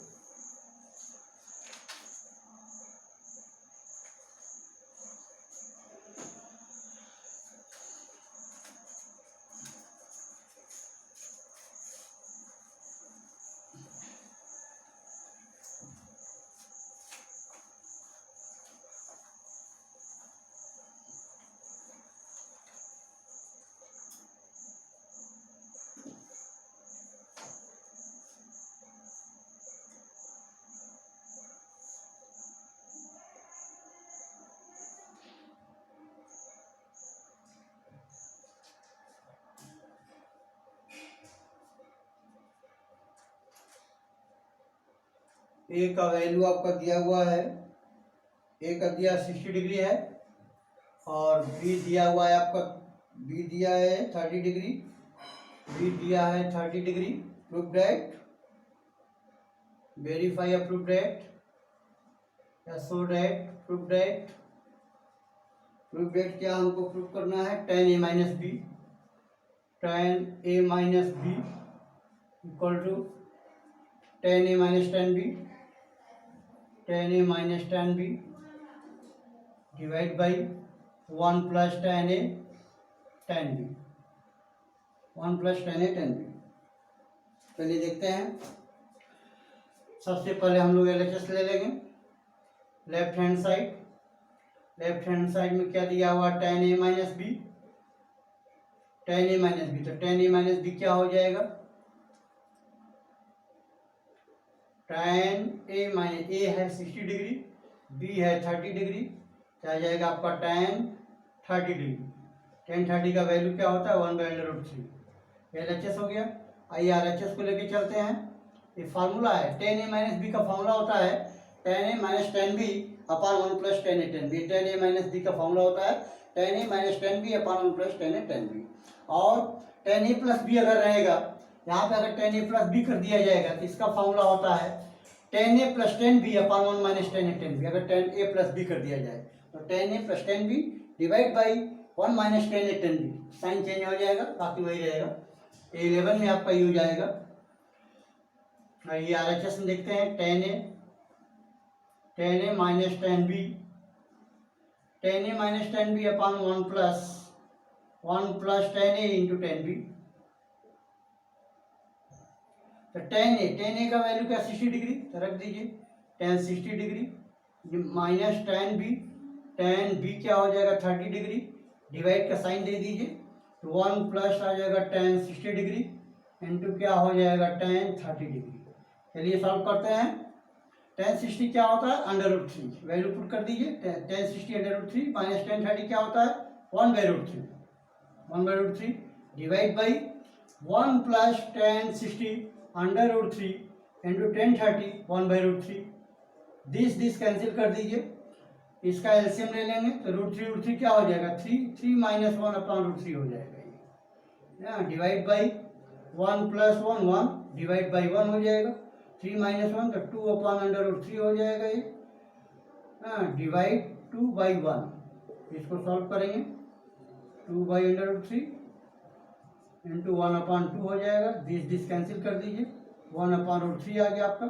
ए का वैल्यू आपका दिया हुआ है, ए का दिया 60 डिग्री है, और बी दिया हुआ है आपका, बी दिया है 30 डिग्री, बी दिया है 30 degree. Prove that, verify approve that, show that, prove that. Prove that क्या हमको प्रूव करना है, tan a minus B, tan a minus B equal to tan a minus tan b, tan a minus tan b divide by 1 plus tan a tan b, 1 plus tan a tan b। चलिए देखते हैं। सबसे पहले हम लोग LHS ले लेंगे। Left hand side, left hand side में क्या दिया हुआ tan a minus B, tan a minus B, तो tan a माइनस बी क्या हो जाएगा, tan a माइनस a है 60 डिग्री, b है 30 डिग्री, क्या आ जाएगा आपका tan 30 डिग्री। tan 30 का वैल्यू क्या होता है 1/√3। LHS हो गया। आइए RHS को लेके चलते हैं। ये फार्मूला है, tan a माइनस बी का फार्मूला होता है tan a minus tan b upon 1 plus tan a tan b। tan a minus b का फार्मूला होता है tan a minus tan b upon 1 plus tan a tan b। और tan a प्लस b अगर रहेगा, यहाँ पे अगर tan a प्लस b कर दिया जाएगा तो इसका फार्मूला होता है tan a plus tan b upon 1 minus tan a tan b। अगर tan a प्लस b कर दिया जाए तो tan a plus tan b divide by 1 minus tan a tan b, sign change हो जाएगा, बाकी वही रहेगा। 11 में आपका यूज आएगा। ये RHS में देखते हैं tan a tan A minus tan B, tan A minus tan B upon one plus tan A into tan B. तो टेन ए का वैल्यू क्या 60 डिग्री, तो रख दीजिए tan 60 degree minus tan B क्या हो जाएगा 30 डिग्री, डिवाइड का साइन दे दीजिए तो वन प्लस आ जाएगा टेन 60 डिग्री इंटू क्या हो जाएगा टेन 30 डिग्री। चलिए सॉल्व करते हैं। टेन 60 क्या होता है under root three, value put कर दीजिए tan 60 under root three minus tan 30 क्या होता है one by root three divide by one plus tan 60 under root three into tan 30 one by root three. This cancel कर दीजिए, इसका एलसीएम ले लेंगे तो रूट थ्री क्या हो जाएगा three minus one upon root three हो जाएगा ये, divide by one plus one divide by one हो जाएगा, थ्री माइनस वन तो two upon under root three हो जाएगा ये, डिवाइड टू बाई वन। इसको सॉल्व करेंगे two by under root three into one upon two हो जाएगा, दिस कैंसिल कर दीजिए वन अपॉन रूट थ्री आ गया आपका।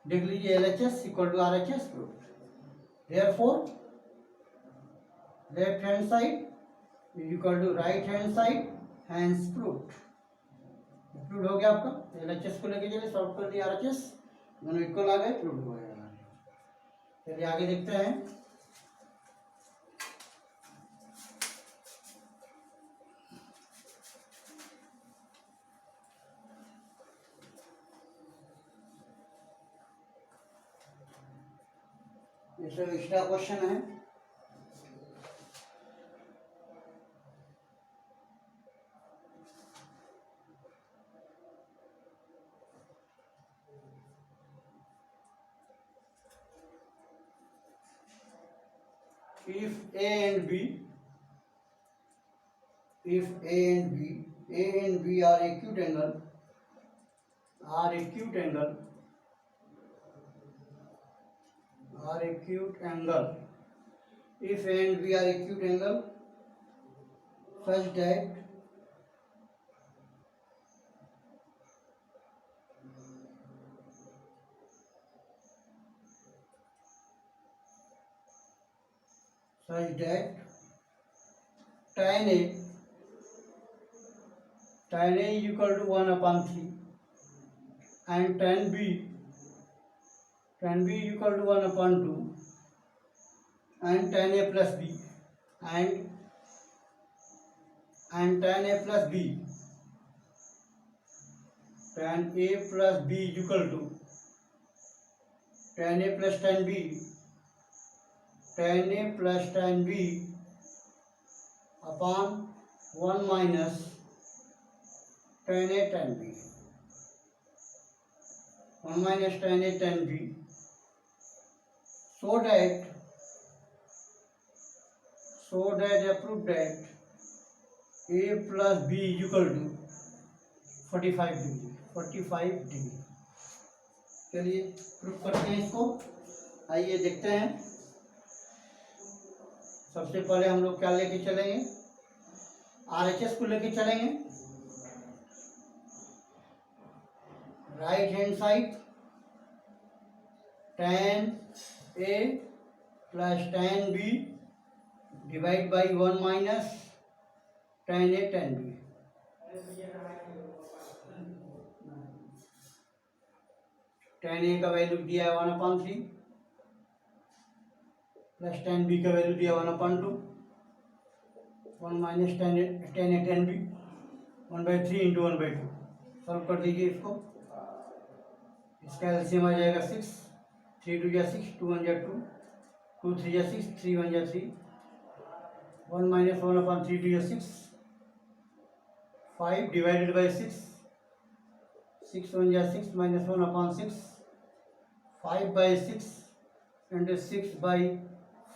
देख लीजिए LHS equal to RHS proof. Therefore, left hand side is equal to right hand side, hence proved। Prove हो गया आपका। LHS को लेके चलिए सॉल्व कर दिया RHS, दोनों इक्वल आ गए, प्रूव हो गया। चलिए आगे देखते हैं। इसमें एक्स्ट्रा क्वेश्चन है। If A and B are acute angle, if A and B are acute angle such that tan A is equal to 1 upon 3 and tan B is equal to 1 upon 2 and tan A plus B and tan A plus B is equal to tan A plus tan B upon 1 minus tan A tan B, 1 minus tan A tan B, so that prove that A plus B is equal to 45 degree. चलिए प्रूव करते हैं इसको, आइए देखते हैं। सबसे पहले हम लोग क्या लेके चलेंगे, RHS को लेके चलेंगे। Right hand side tan A plus tan B divide by 1 minus tan A tan B। tan A का वैल्यू दिया है 1/3 प्लस tan B का वैल्यू दिया 1/2, 1 minus tan A tan B 1/3 into 1/2। Solve कर दीजिए इसको, इसका एलसीएम आ जाएगा 6, 3 2 6, 2 1 2, 2 3 6, 3 1 3, 1 minus 1/3 2 6, 5 divided by 6, 6 1 6 minus 1/6, 5 by 6 and 6 by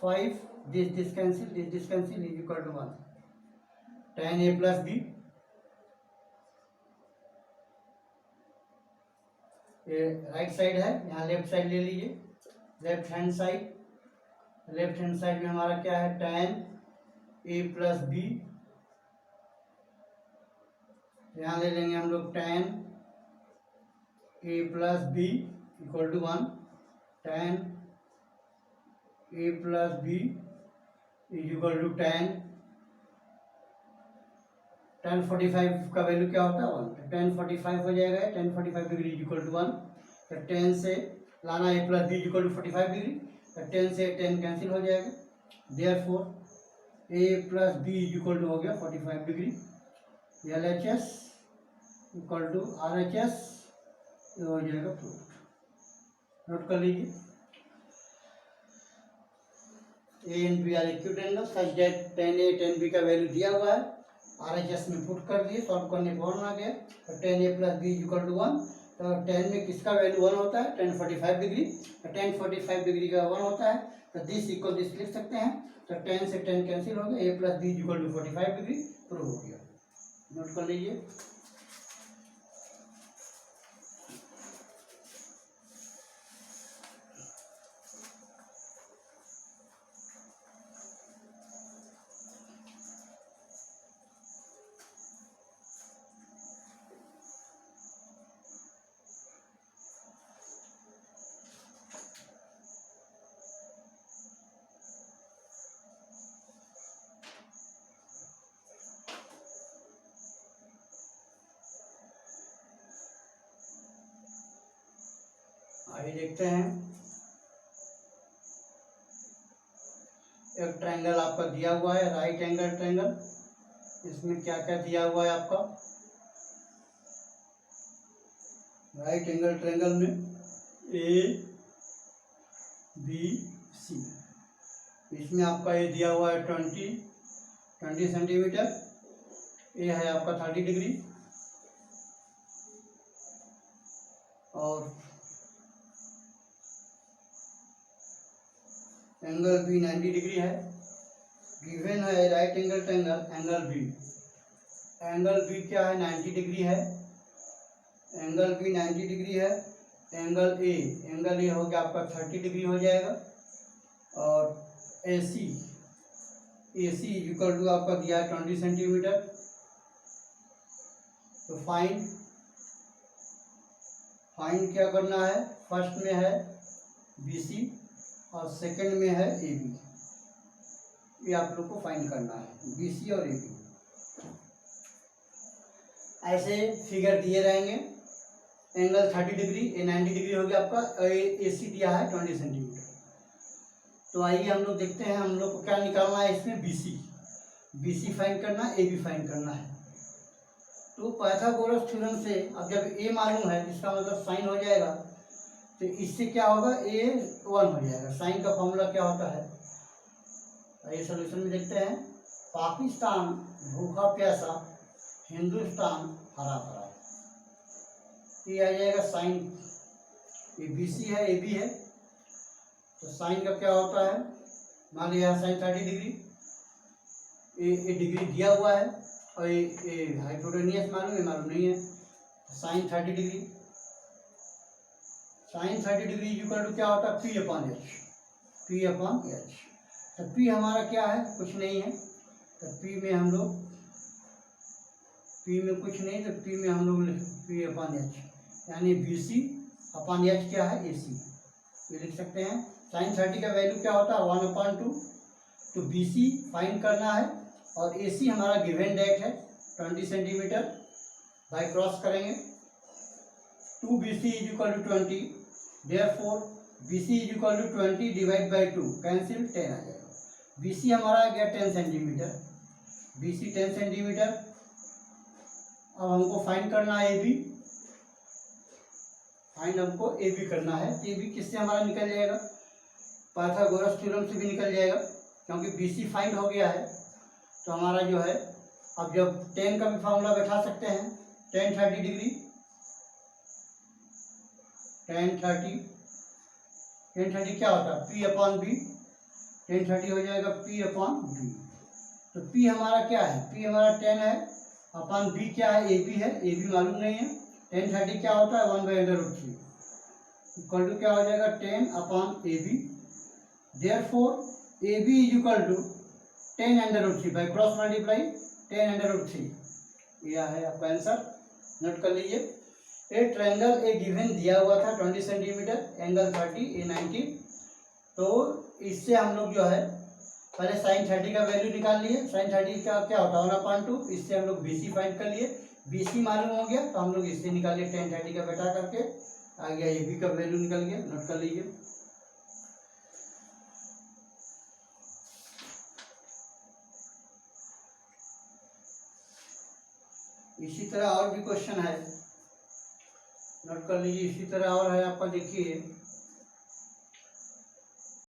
5, this cancel is equal to 1। tan A plus B ये राइट साइड है, यहाँ लेफ्ट साइड ले लीजिए। लेफ्ट हैंड साइड में हमारा क्या है tan A प्लस B, यहाँ ले लेंगे हम लोग tan A plus B equal to 1, tan A plus B is equal to 10 का वैल्यू क्या होता है 1, तो 1045 हो जाएगा। 1045 डिग्री इज इक्वल टू 1, तो 10 से लाना A plus B is equal to 45 degree, तो 10 से 10 कैंसिल हो जाएगा। Therefore A plus B is equal to हो गया 45 degree. LHS equal to RHS हो जाएगा प्रूफ। नोट कर लीजिए, A and B are acute angle such that 10A 10B का वैल्यू दिया हुआ है, RHS में पुट कर दिए, सॉल्व करने पर आ गया। तो 10A plus B equal to 1, तो 10 में किसका वैल्यू 1 होता है 1045 डिग्री, तो 1045 डिग्री का 1 होता है, तो दिस इक्वल दिस लिख सकते हैं। तो 10 से 10 कैंसिल हो गया, A plus B equal to 45 degree prove हो गया। नोट कर लीजिए। आइए देखते हैं, एक ट्रायंगल आपका दिया हुआ है, राइट एंगल ट्रायंगल। इसमें क्या क्या दिया हुआ है आपका, राइट एंगल ट्रायंगल में ABC, इसमें आपका ये दिया हुआ है 20 सेंटीमीटर, ये है आपका 30 डिग्री, और एंगल बी 90 डिग्री है। गिवन है right angle triangle angle B क्या है 90 डिग्री है, एंगल बी 90 डिग्री है। एंगल ए हो गया आपका 30 डिग्री हो जाएगा, और AC इक्वल टू आपका दिया है 20 सेंटीमीटर। तो फाइंड क्या करना है, फर्स्ट में है BC और सेकंड में है AB, ये आप लोग को फाइंड करना है, BC और AB। ऐसे फिगर दिए रहेंगे, एंगल 30 डिग्री, ये 90 डिग्री हो गया आपका, AC दिया है 20 सेंटीमीटर। तो आइए हम लोग देखते हैं, हम लोग को क्या निकालना है इसमें, BC फाइंड करना है, AB फाइंड करना है। तो पाइथागोरस थ्योरम से अब जब A मालूम है, इसका मतलब साइन हो जाएगा, तो इससे क्या होगा A 1 हो जाएगा। साइन का फॉर्मूला क्या होता है, आइए सॉल्यूशन में देखते हैं। पाकिस्तान भूखा प्यासा, हिंदुस्तान हरा भरा, ये आ जाएगा साइन। ये BC है, AB है, तो साइन का क्या होता है, मान लिया यहाँ साइन 30 डिग्री, ये डिग्री दिया हुआ है, और ये हाइपोटेनियस मालूम नहीं है। Sine 30 degree, sine 30 degree equal to क्या होता है P अपॉन H। तो P हमारा क्या है, कुछ नहीं है, तो P में हम लोग P में कुछ नहीं, तो P में हम लोग P अपॉन H, यानी BC अपॉन H क्या है AC, ये लिख सकते हैं। साइन 30 का वैल्यू क्या होता है 1/2, तो BC फाइंड करना है, और AC हमारा गिवन डेट है 20 सेंटीमीटर, बाई क्रॉस करेंगे। 2BC is equal to 20, therefore BC is equal to 20 divide by 2, cancel 10 आ जाएगा। BC हमारा आ गया 10 सेंटीमीटर, BC 10 सेंटीमीटर। अब हमको फाइंड करना है AB, हमको AB करना है। तो AB किससे हमारा निकल जाएगा, पाइथागोरस थ्योरम से भी निकल जाएगा, क्योंकि BC फाइंड हो गया है। तो हमारा जो है, अब जब 10 का भी फॉर्मूला बैठा सकते हैं, 10 30 डिग्री, 10 30 क्या होता है P अपॉन B, 10 30 हो जाएगा P अपॉन B। तो P हमारा क्या है, P हमारा 10 है, अपॉन B क्या है AB है, AB मालूम नहीं है। 10 30 क्या होता है 1/√3 इक्वल टू क्या हो जाएगा 10 upon AB। Therefore AB is equal to 10√3 by cross multiply 10√3, यह है आपका आंसर। नोट कर लीजिए। ए ट्रायंगल ए गिवन दिया हुआ था 20 सेंटीमीटर, एंगल 30, A 90, तो इससे हम लोग जो है पहले साइन 30 का वैल्यू निकाल लिए। साइन 30 का क्या होता है 1/2। इससे हम लोग BC फाइंड कर लिए। BC मालूम हो गया तो हम लोग इससे निकालिए tan 30 का बेटा करके आ गया। AB का वैल्यू निकल गया, नोट कर लीजिए। इसी तरह और भी क्वेश्चन है, नोट कर लीजिए। इसी तरह और है आपका, देखिए